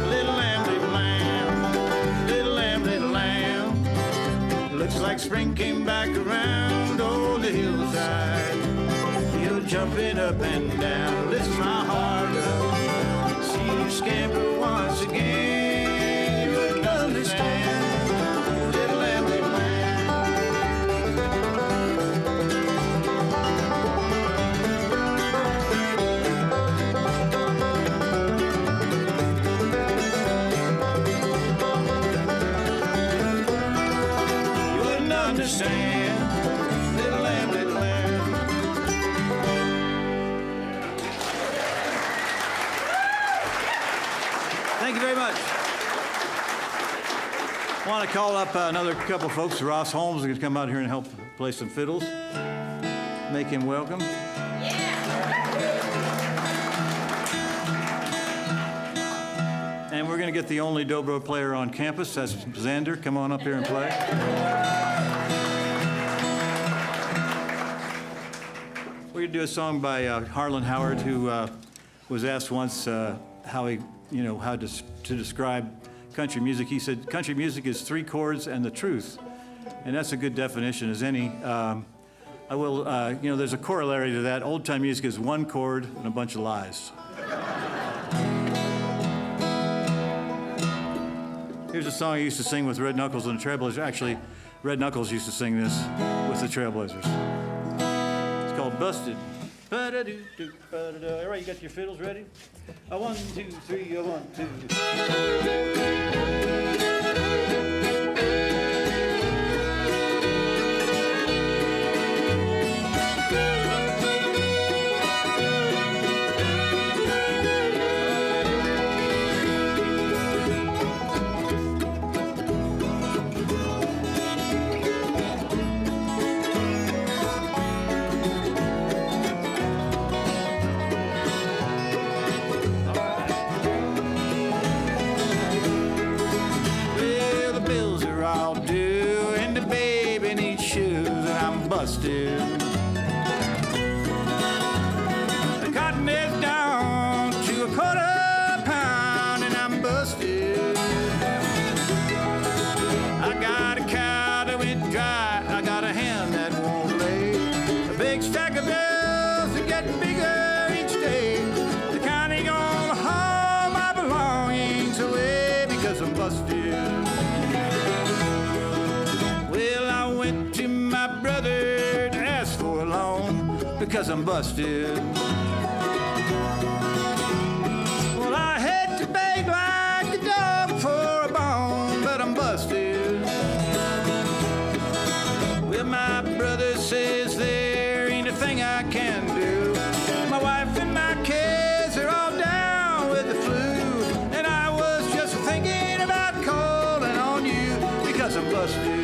Little lamb, little lamb, little lamb, little lamb. Looks like spring came back around on the hillside. You're jumping up and down, lifts my heart up. You scamper once again, you wouldn't understand. Little lamb, little lamb. You wouldn't understand. Little lamb, little lamb. Thank you very much. I want to call up another couple folks. Ross Holmes is going to come out here and help play some fiddles. Make him welcome. And we're going to get the only dobro player on campus. That's Xander. Come on up here and play. We're going to do a song by Harlan Howard, who was asked once how he, how to describe country music. He said, country music is 3 chords and the truth. And that's a good definition as any. I will, there's a corollary to that. Old time music is 1 chord and a bunch of lies. Here's a song I used to sing with Red Knuckles and the Trailblazers. Actually, Red Knuckles used to sing this with the Trailblazers. It's called Busted. Ba-da-doo-doo, ba-da-doo. All right, you got your fiddles ready? 1, 2, 3, 1, 2. Busted. The cotton is down to a quarter pound and I'm busted. I got a cow that went dry, I got a hen that won't lay. A big stack of bills are getting bigger each day. The county gonna haul my belongings away because I'm busted. Well, I went to my brother to ask for a loan. because I'm busted. Well, I hate to beg like a dog for a bone, but I'm busted. Well, my brother says there ain't a thing I can do. My wife and my kids are all down with the flu, and I was just thinking about calling on you because I'm busted.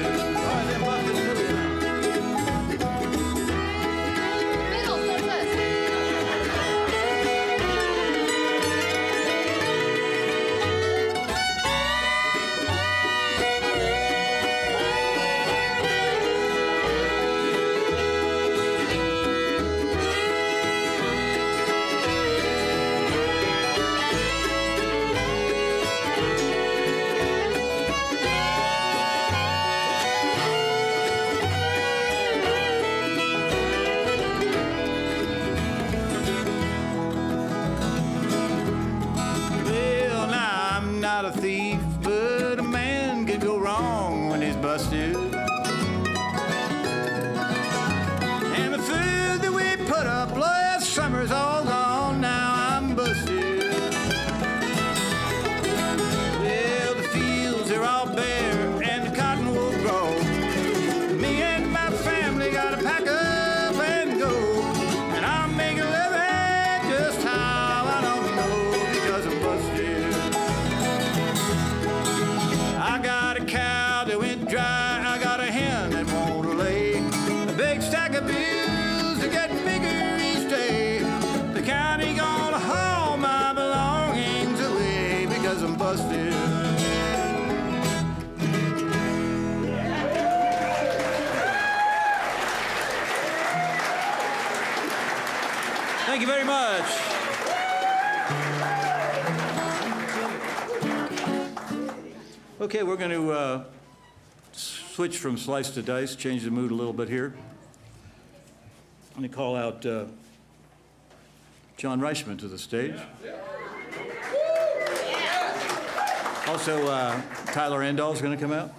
A thief, but a man could go wrong when he's busted. And the food that we put up last summer's all gone, now I'm busted. Well, the fields are all bare and the cotton will grow. Me and my family gotta pack up and go, and I'll make a living just how I don't know because I'm busted. I got a cow that went dry, I got a hen that won't lay. A big stack of bills are getting bigger each day. The county gonna haul my belongings away because I'm busted. Thank you very much. Okay, we're going to switch from slice to dice, change the mood a little bit here. I'm going to call out John Reichman to the stage. Also, Tyler Endall is going to come out.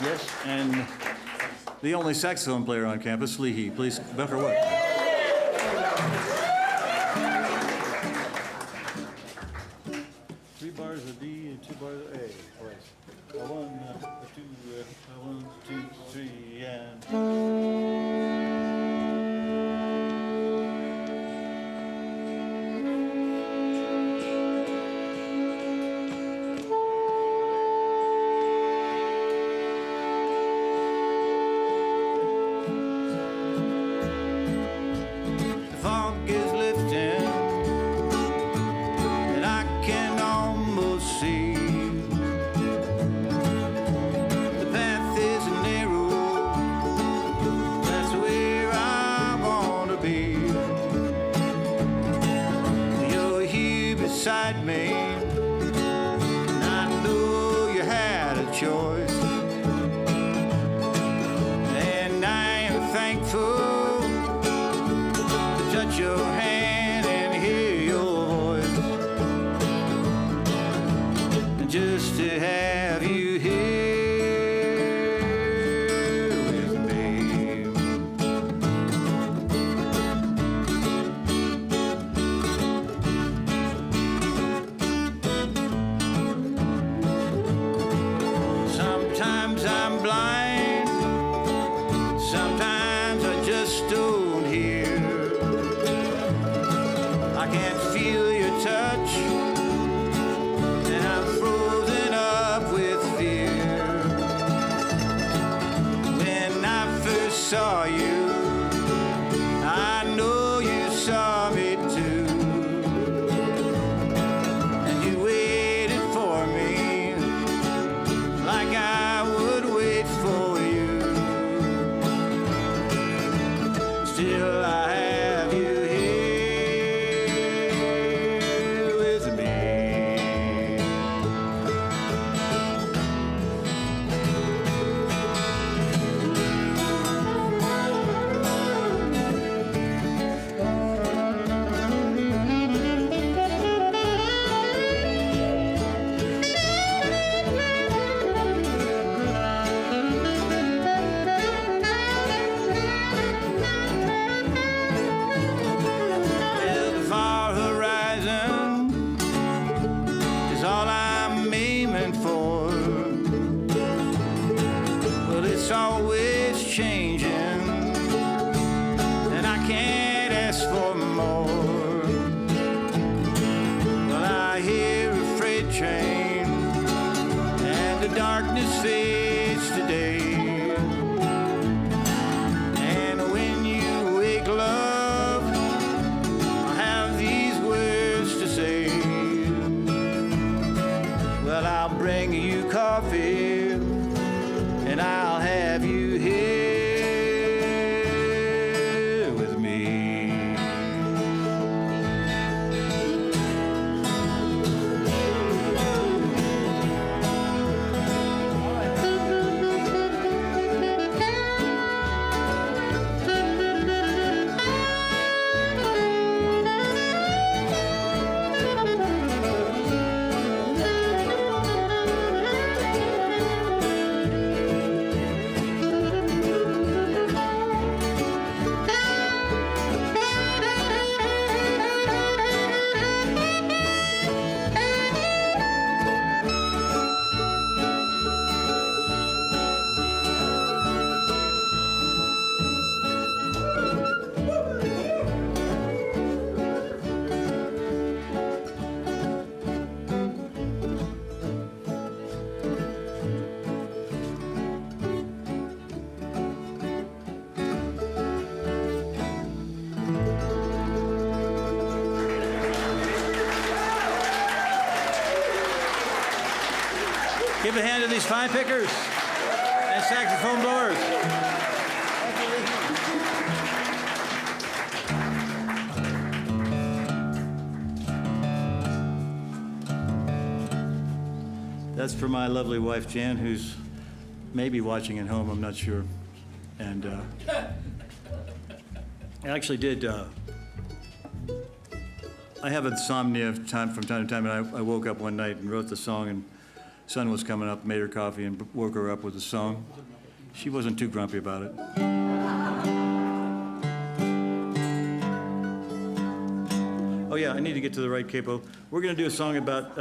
Yes, and the only saxophone player on campus, Leahy. Please, Buffer what? 3 bars of D and 2 bars of A. Twice. 1, 2, 3, and. The fog is lifting, and I can almost see. The path is narrow, that's where I want to be. You're here beside me, and I know you had a choice. And I am thankful to touch your hand and hear your voice, and just to have you here with me. Sometimes I'm blind, sometimes I just don't hear. I can't feel your touch, and I'm frozen up with fear. When I first saw you, I know you saw me too. And you waited for me like I would wait for you. Still I have you here with me. it's always changing, and I can't ask for more. Well, I hear a freight train, and the darkness fades to day. And when you wake, love, I have these words to say. Well, I'll bring you coffee, and I'll have you here with me. Give a hand to these fine pickers and saxophone blowers. That's for my lovely wife, Jan, who's maybe watching at home, I'm not sure. And I actually did, I have insomnia from time to time, and I woke up one night and wrote the song, and sun was coming up, made her coffee, and woke her up with the song. She wasn't too grumpy about it. Oh yeah, I need to get to the right capo. We're gonna do a song about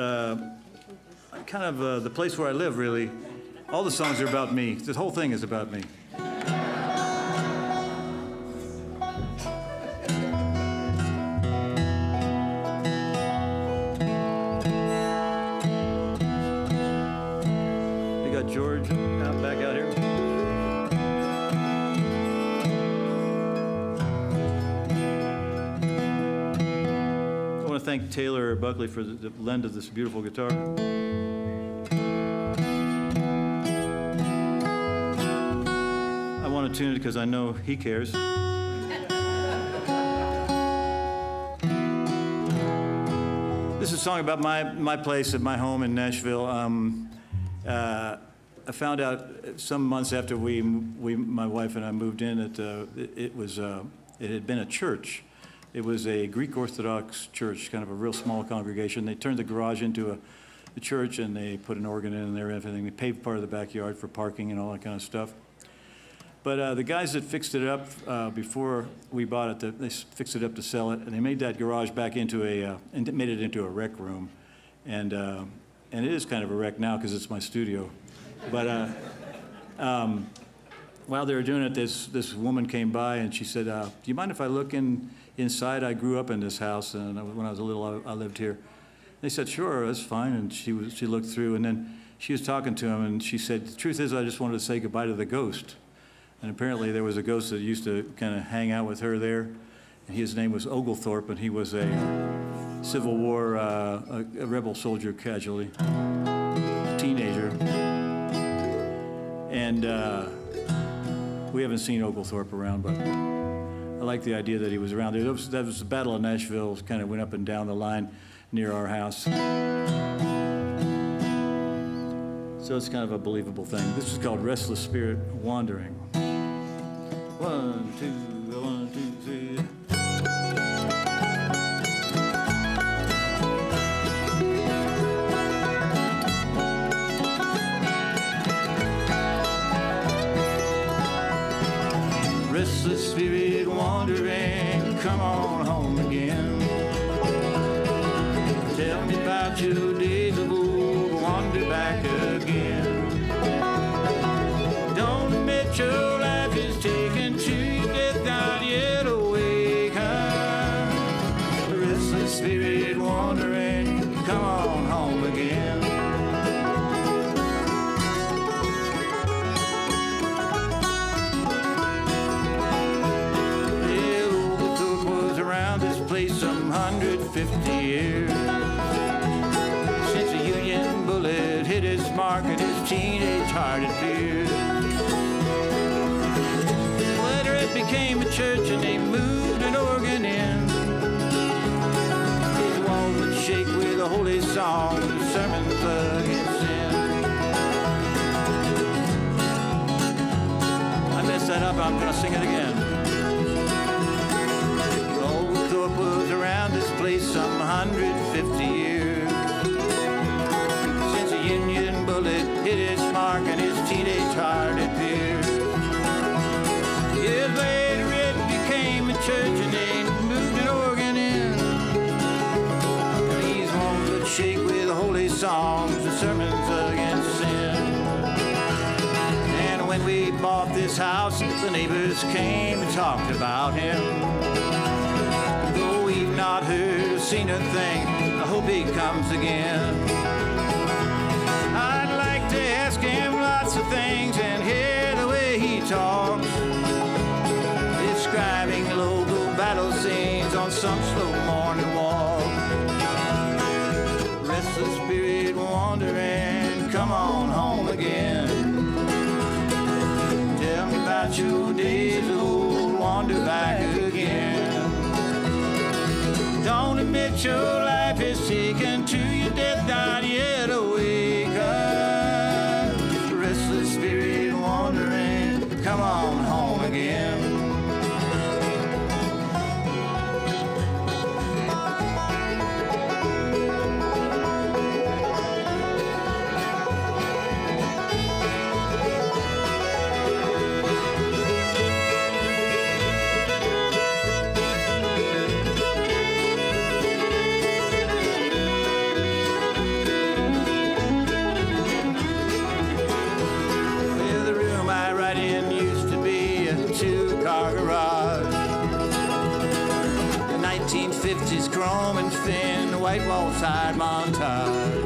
kind of the place where I live, really. All the songs are about me. The whole thing is about me. George back out here. I want to thank Taylor Buckley for the lend of this beautiful guitar. I want to tune it because I know he cares. This is a song about my place at my home in Nashville. I found out some months after my wife and I moved in that it had been a church. It was a Greek Orthodox church, kind of a real small congregation. They turned the garage into a church, and they put an organ in there and everything. They paved part of the backyard for parking and all that kind of stuff. But the guys that fixed it up before we bought it, they fixed it up to sell it, and they made that garage back into and made it into a rec room. And it is kind of a wreck now because it's my studio. But while they were doing it, this woman came by and she said, do you mind if I look inside? I grew up in this house, and when I was little, I lived here. They said, sure, that's fine. And she looked through, and then she was talking to him, and she said, the truth is, I just wanted to say goodbye to the ghost. And apparently there was a ghost that used to kind of hang out with her there. And his name was Oglethorpe, and he was a Civil War, a rebel soldier casualty, a teenager. And we haven't seen Oglethorpe around, but I like the idea that he was around there. That was the Battle of Nashville, kind of went up and down the line near our house. So it's kind of a believable thing. This is called Restless Spirit Wandering. 1, 2, 1, 2, 3. Restless spirit wandering, come on home again. Tell me about your days of old, wander back again. Don't admit admit your life is taken to your death, not yet awakened. The restless spirit wandering, come on home again. Place some 150 years since a Union bullet hit his mark and his teenage heart had feared. Later it became a church and they moved an organ in. His walls would shake with a holy song, the sermons against sin. I messed that up, I'm gonna sing it again. Was around this place some 150 years since a Union bullet hit his mark and his teenage heart had pierced. Years later it became a church and they moved an organ in. These walls would shake with holy songs and sermons against sin. And when we bought this house, the neighbors came and talked about him. Not heard or seen a thing, I hope he comes again. I'd like to ask him lots of things and hear the way he talks, describing local battle scenes on some slow morning walk. Restless spirit wandering, come on home again. Tell me about your days of old, wander back again. Don't admit your life is taken to your death, not yet awakened. Restless spirit wandering, come on home again. The 1950s chrome and fin, white wall side montage.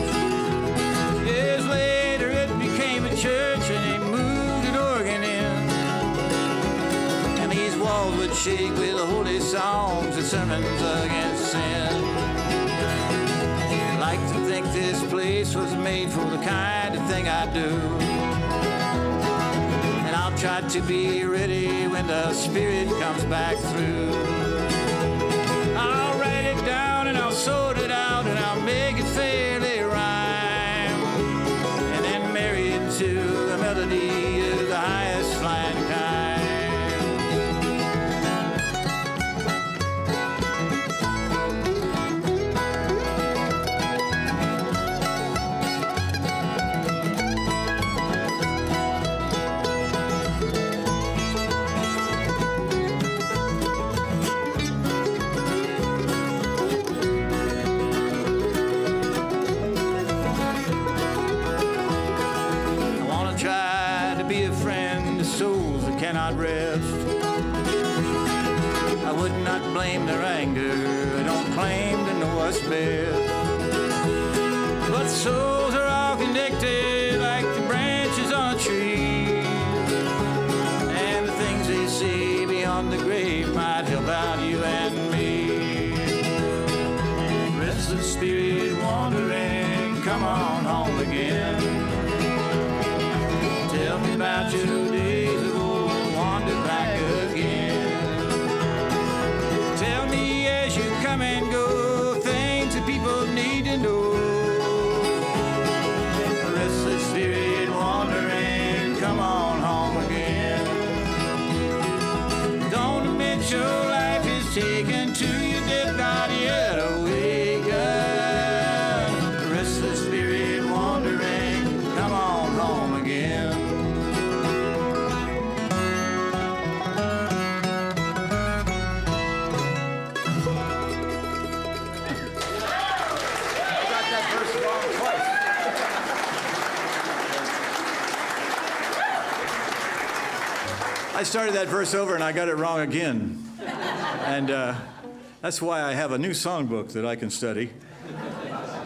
Years later it became a church and they moved an organ in. And these walls would shake with the holy songs and sermons against sin. I'd like to think this place was made for the kind of thing I do. I'll try to be ready when the spirit comes back through. I'll write it down and I'll sort it out and I'll make it fairly rhyme. And then marry it to the melody of the highest flying kind. Cannot rest. I would not blame their anger. I don't claim to know what's best. But souls are all connected like the branches on a tree. And the things they say beyond the grave might help out you and me. Restless spirit wandering, come on home again. Tell me about your days of old, wander back again. Tell me as you come and go, things that people need to know. Restless spirit wandering, come on home again. Don't admit your life is taken to your death, not yet awakened. Restless spirit wandering, come on home again. I started that verse over and I got it wrong again. And that's why I have a new songbook that I can study.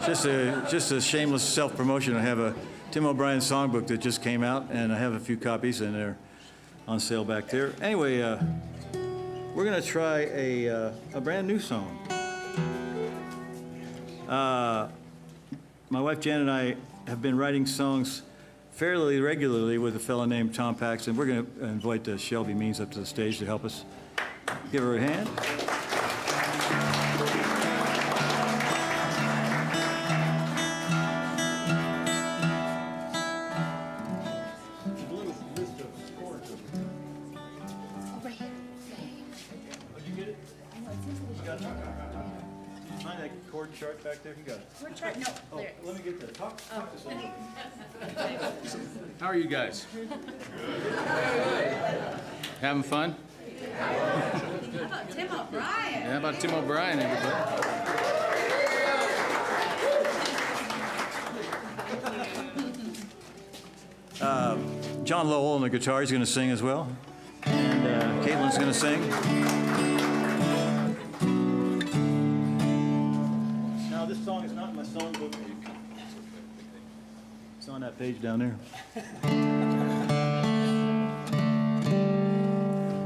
Just a shameless self-promotion. I have a Tim O'Brien songbook that just came out, and I have a few copies, and they're on sale back there. Anyway, we're going to try a brand new song. My wife Jan and I have been writing songs fairly regularly with a fellow named Tom Paxton. We're going to invite Shelby Means up to the stage to help us. Give her a hand. Find that chord chart back there. You got it. Chord chart? No, there. Let me get that. Talk to somebody. How are you guys? Having fun? How about Tim O'Brien? Yeah, how about Tim O'Brien, everybody? John Lowell on the guitar is going to sing as well. And Caitlin's going to sing. Now, this song is not in my songbook. It's on that page down there.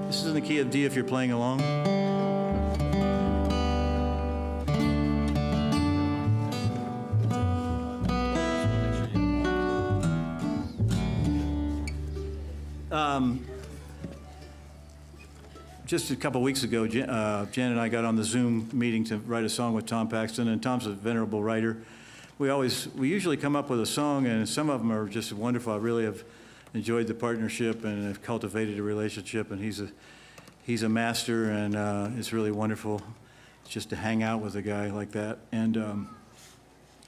This is in the key of D if you're playing along. Just a couple weeks ago, Jan and I got on the Zoom meeting to write a song with Tom Paxton, and Tom's a venerable writer. We usually come up with a song, and some of them are just wonderful. I really have enjoyed the partnership and have cultivated a relationship, and he's a master, and it's really wonderful just to hang out with a guy like that. And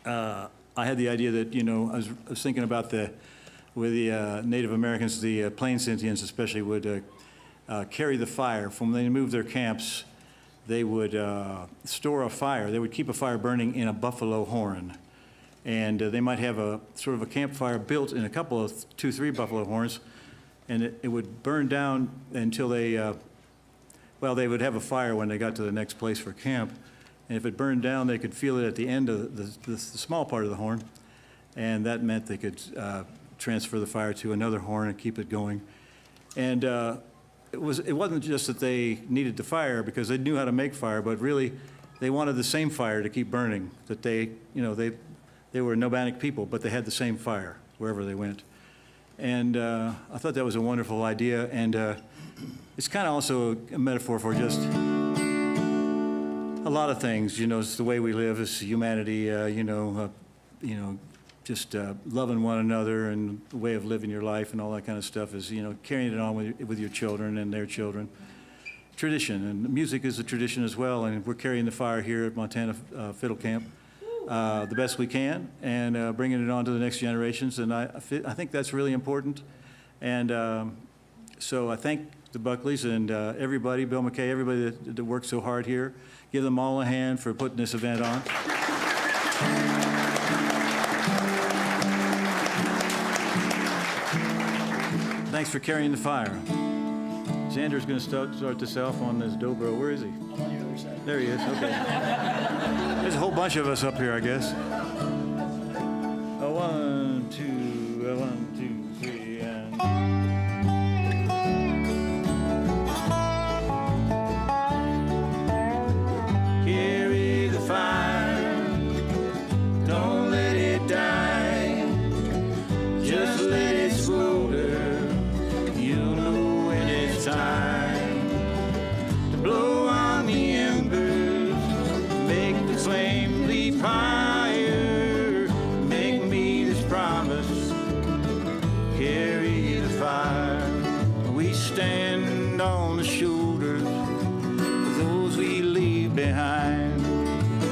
I had the idea that, I was thinking about with the Native Americans, the Plains Indians especially, would carry the fire. From when they moved their camps, they would store a fire. They would keep a fire burning in a buffalo horn. And they might have a sort of a campfire built in a couple of 2-3 buffalo horns, and it would burn down until they would have a fire when they got to the next place for camp. And if it burned down, they could feel it at the end of the small part of the horn, and that meant they could transfer the fire to another horn and keep it going. And it wasn't just that they needed the fire because they knew how to make fire, but really they wanted the same fire to keep burning. That they were nomadic people, but they had the same fire wherever they went. And I thought that was a wonderful idea, and it's kind of also a metaphor for just a lot of things. It's the way we live, it's humanity. Just loving one another and the way of living your life and all that kind of stuff is, carrying it on with your children and their children. Tradition, and music is a tradition as well, and we're carrying the fire here at Montana Fiddle Camp the best we can, and bringing it on to the next generations, and I think that's really important. And so I thank the Buckleys and everybody, Bill McKay, everybody that worked so hard here. Give them all a hand for putting this event on. Thanks for carrying the fire. Xander's going to start this off on this dobro. Where is he? I'm on the other side. There he is. Okay. There's a whole bunch of us up here, I guess. 1, 2, 1, 2, 3, and. Carry the fire. Don't let it die. Just let it smolder. Time to blow on the embers, make the flame leap higher, make me this promise, carry the fire. We stand on the shoulders of those we leave behind.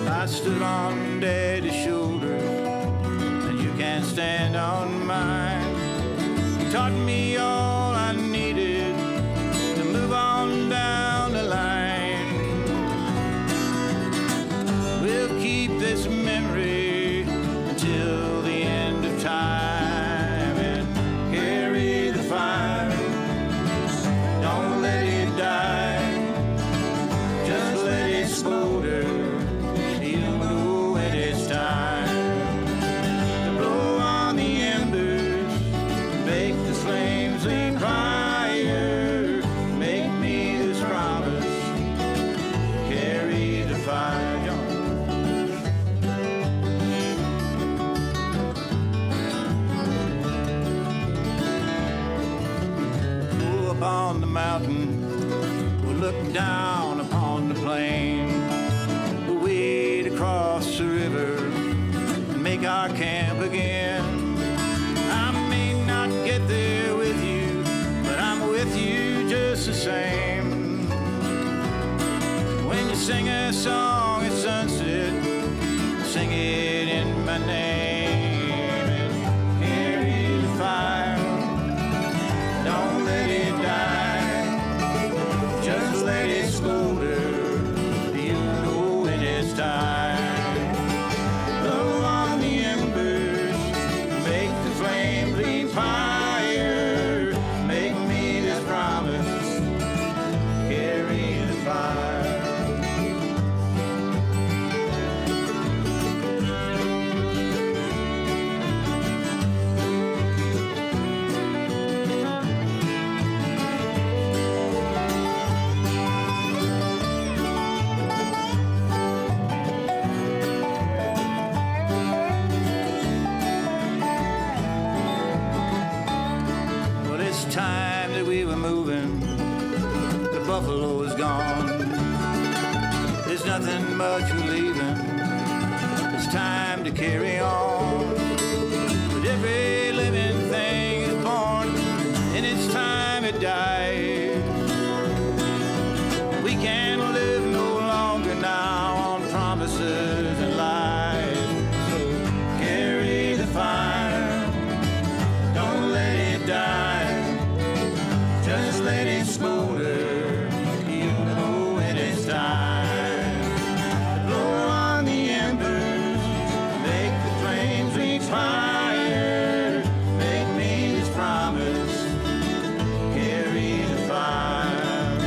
I stood on Daddy's shoulders, and you can't stand on mine. You taught me all I needed to move on down the line. We'll keep this memory until the end of time and carry the fire. on the mountain, we're looking down upon the plain. We'll wade across the river and make our camp again. I may not get there with you, but I'm with you just the same. When you sing a song at sunset, sing it in my name and carry the fire. Don't let it die, just let it smolder. You know when it's time. Blow on the embers, make the flame leap higher. Make me this promise, carry the fire. Time that we were moving, the buffalo is gone. There's nothing much we're leaving. It's time to carry on. But every living thing is born, and it's time it died. We can't live no longer now on promises and lies. So carry the fire, don't let it die. Just let it smolder, you know when it's time. Blow on the embers, make the flames reach higher. Make me this promise, carry the fire,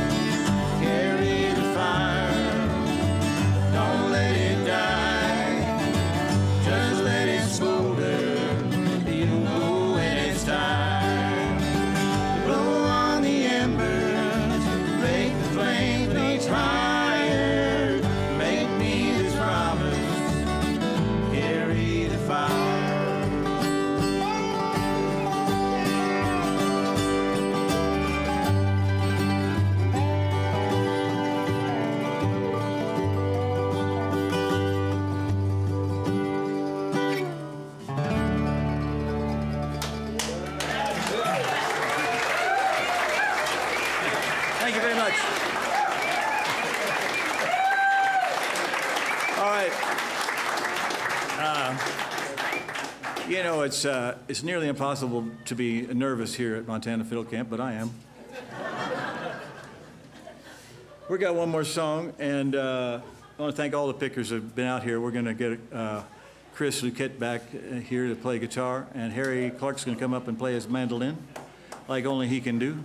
carry the fire. Don't let it die, just let it smolder, you know when it's time. Higher, make me this promise, carry the fire. Thank you very much. All right. You know, it's nearly impossible to be nervous here at Montana Fiddle Camp, but I am. We got one more song, and I want to thank all the pickers that have been out here. We're going to get Chris Luquette back here to play guitar, and Harry Clark's going to come up and play his mandolin, like only he can do.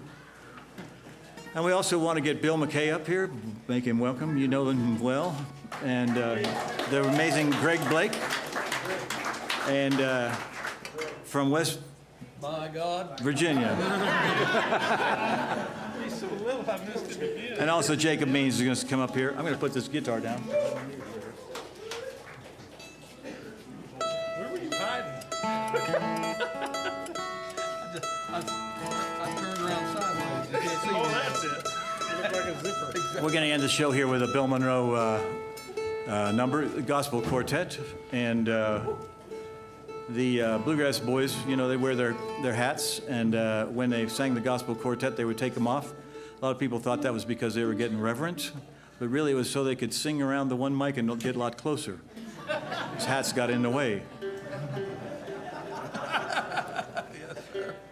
And we also want to get Bill McKay up here, make him welcome. You know him well. And the amazing Greg Blake. And from West Virginia. And also Jacob Means is going to come up here. I'm going to put this guitar down. Where were you hiding? I turned around sideways. You can't see me. That's it. You look like a zipper. We're going to end the show here with a Bill Monroe number, the Gospel Quartet. And the Bluegrass Boys, you know, they wear their hats. And when they sang the Gospel Quartet, they would take them off. A lot of people thought that was because they were getting reverent. But really, it was so they could sing around the one mic and get a lot closer. His hats got in the way.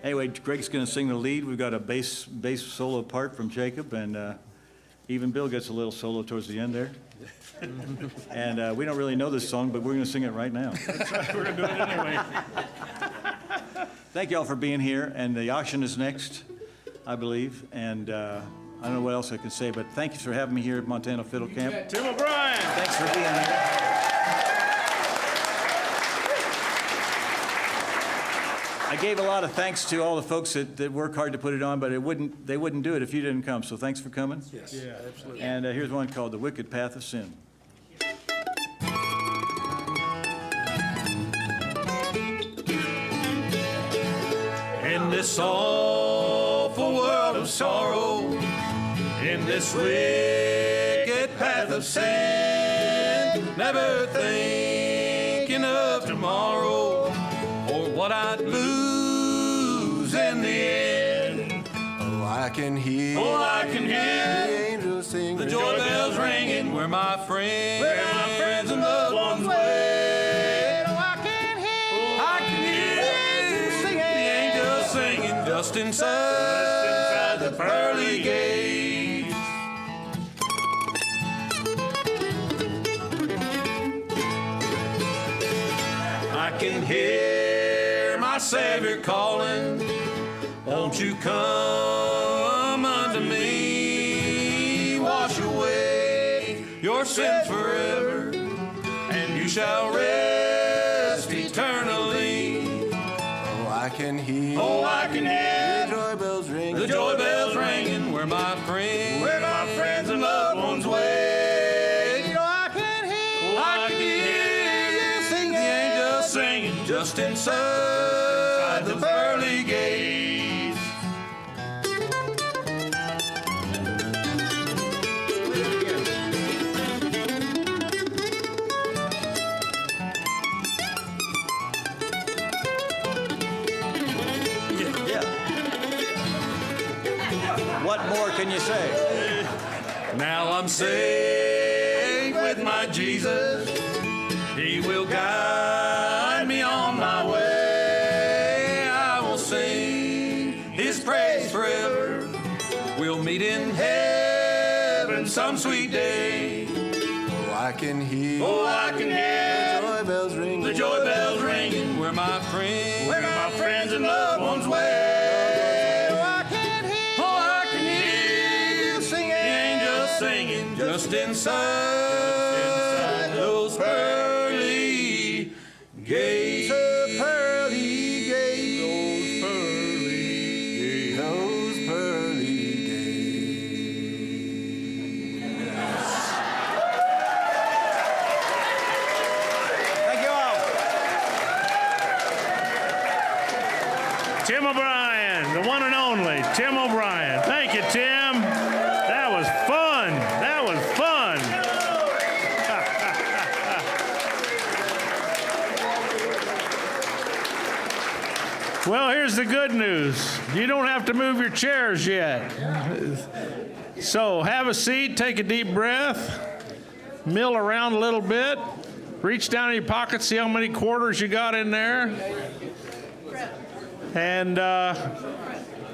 Anyway, Greg's going to sing the lead. We've got a bass solo part from Jacob, and even Bill gets a little solo towards the end there. And we don't really know this song, but we're going to sing it right now. That's right, we're going to do it anyway. Thank you all for being here, and the auction is next, I believe. And I don't know what else I can say, but thank you for having me here at Montana Fiddle Camp. Tim O'Brien. Thanks for being here. I gave a lot of thanks to all the folks that work hard to put it on, but they wouldn't do it if you didn't come. So thanks for coming. Yes. Yeah, absolutely. And here's one called The Wicked Path of Sin. In this awful world of sorrow, in this wicked path of sin, never thinking of tomorrow or what I'd lose in the end. Oh, I can hear, I can hear the angels sing, the joy bells ringing where my friends and loved ones wait. Oh, I can hear the angels singing just inside the pearly gates. I can hear my Savior calling, won't you come unto me, wash away your sins forever, and you shall rest eternally. oh, I can hear, the joy bells ring, the joy bells ringing where my friends and loved ones wait. I can hear the angels singing just inside the pearly gates. What more can you say? Now I'm safe with my Jesus. He will guide me on my way. I will sing his praise forever. We'll meet in heaven some sweet day. oh, I can hear, the joy bells ring, the joy bells ringing where my friends and loved ones wait. I can hear the angels singing just inside those pearly gates. pearly gates, those pearly gates. Thank you all. Tim O'Brien, the one and only Tim O'Brien. Thank you, Tim. That was fun. That was fun. Well, here's the good news. You don't have to move your chairs yet. So have a seat, take a deep breath, mill around a little bit, reach down in your pocket, see how many quarters you got in there. And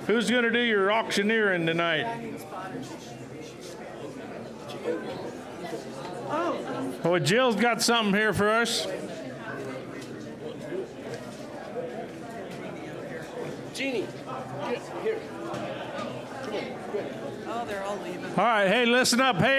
who's going to do your auctioneering tonight? Well, Jill's got something here for us. Jeannie, here. Oh, they're all leaving. All right, hey, listen up. Hey,